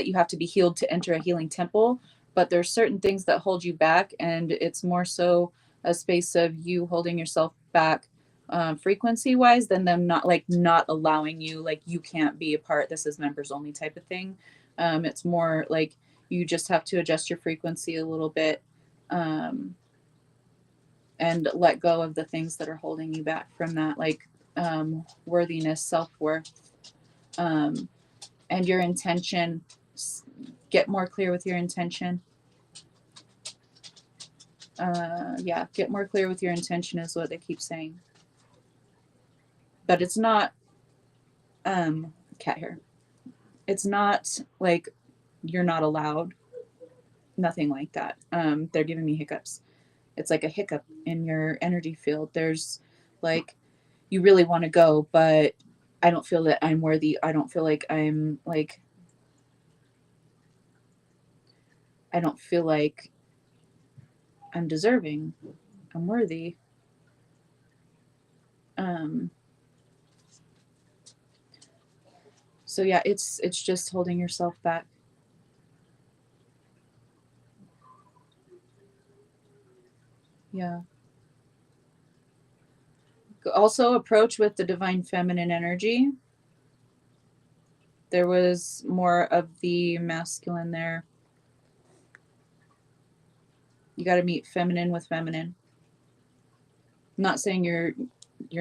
you have to be healed to enter a healing temple, but there's certain things that hold you back, and it's more so a space of you holding yourself back frequency wise than them not allowing you, like you can't be a part, this is members only type of thing. It's more like you just have to adjust your frequency a little bit, and let go of the things that are holding you back from that, like worthiness, self-worth, and your intention. Get more clear with your intention. Get more clear with your intention is what they keep saying. But it's not cat hair. It's not like you're not allowed. Nothing like that. They're giving me hiccups. It's like a hiccup in your energy field. There's like, you really want to go, but I don't feel that I'm worthy. I don't feel like I don't feel like I'm deserving. I'm worthy. So yeah, it's just holding yourself back. Yeah. Also approach with the divine feminine energy. There was more of the masculine there. You got to meet feminine with feminine. I'm not saying you're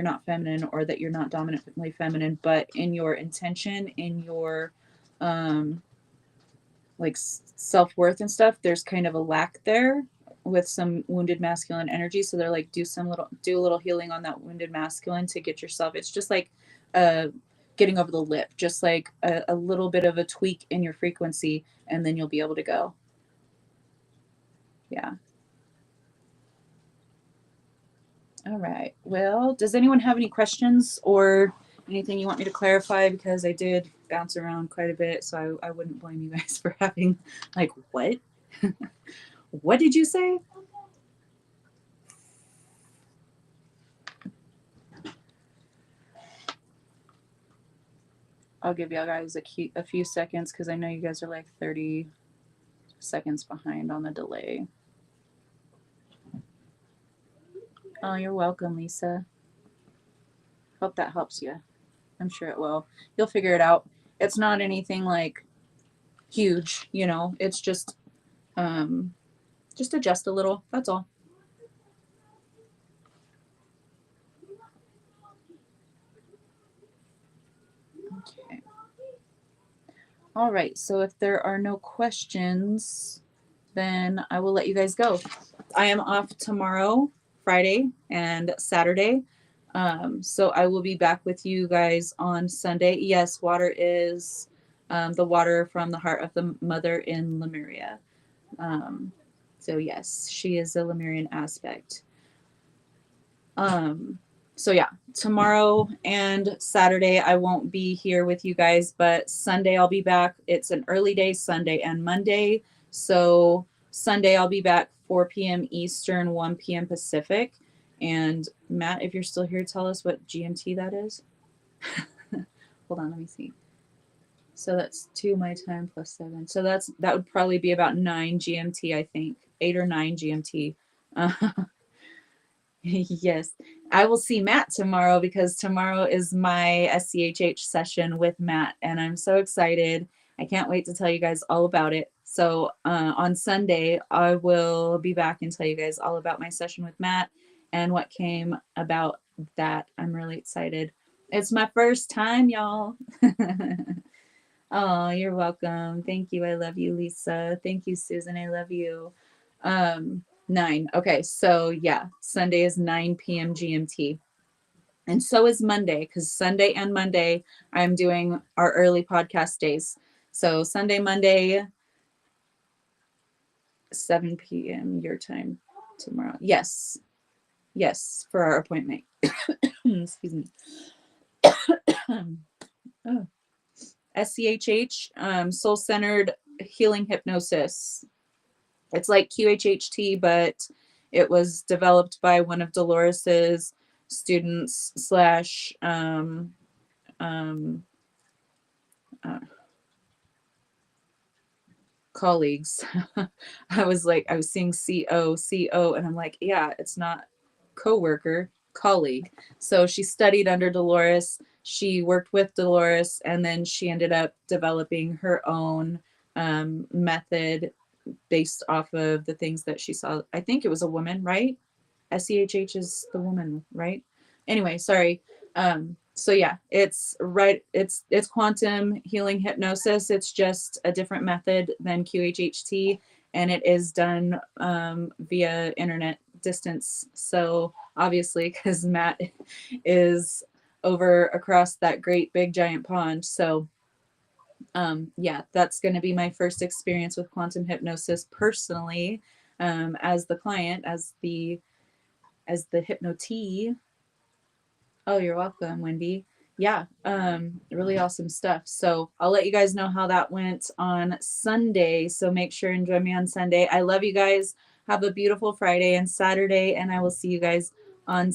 not feminine or that you're not dominantly feminine, but in your intention, in your like self-worth and stuff, there's kind of a lack there with some wounded masculine energy. So they're like, do a little healing on that wounded masculine to get yourself. It's just like getting over the lip, just like a little bit of a tweak in your frequency, and then you'll be able to go. Yeah. All right. Well, does anyone have any questions or anything you want me to clarify? Because I did bounce around quite a bit, so I wouldn't blame you guys for having like, what? What did you say? I'll give y'all guys a few seconds because I know you guys are like 30 seconds behind on the delay. Oh, you're welcome, Lisa. Hope that helps you. I'm sure it will. You'll figure it out. It's not anything like huge, you know. It's just adjust a little. That's all. Okay. All right. So if there are no questions, then I will let you guys go. I am off tomorrow, Friday, and Saturday. So I will be back with you guys on Sunday. Yes, water is the water from the heart of the mother in Lemuria. So yes, she is a Lemurian aspect. So yeah, tomorrow and Saturday I won't be here with you guys, but Sunday I'll be back. It's an early day, Sunday and Monday. So Sunday I'll be back 4 p.m. Eastern, 1 p.m. Pacific. And Matt, if you're still here, tell us what GMT that is. Hold on, let me see. So that's 2 my time plus 7. So that would probably be about 9 GMT, I think. 8 or 9 GMT. Yes. I will see Matt tomorrow because tomorrow is my SCHH session with Matt, and I'm so excited. I can't wait to tell you guys all about it. So on Sunday, I will be back and tell you guys all about my session with Matt and what came about that. I'm really excited. It's my first time, y'all. Oh, you're welcome. Thank you. I love you, Lisa. Thank you, Susan. I love you. 9. Okay, so yeah, Sunday is 9 p.m. GMT. And so is Monday, because Sunday and Monday I'm doing our early podcast days. So Sunday, Monday, 7 p.m. your time tomorrow. Yes. Yes, for our appointment. Excuse me. Oh. SCHH, soul-centered healing hypnosis. It's like QHHT, but it was developed by one of Dolores's students slash colleagues. I was seeing CO, and I'm like, yeah, it's not coworker, colleague. So she studied under Dolores. She worked with Dolores, and then she ended up developing her own method based off of the things that she saw. I think it was a woman, right? SEHH is the woman, right? Anyway, sorry. So yeah, it's right. It's quantum healing hypnosis. It's just a different method than QHHT, and it is done via internet distance. So obviously, because Matt is over across that great big giant pond, so yeah, that's going to be my first experience with quantum hypnosis personally, as the client, as the hypnotee. Oh, you're welcome, Wendy. Yeah, really awesome stuff. So I'll let you guys know how that went on Sunday. So make sure and join me on Sunday. I love you guys. Have a beautiful Friday and Saturday, and I will see you guys on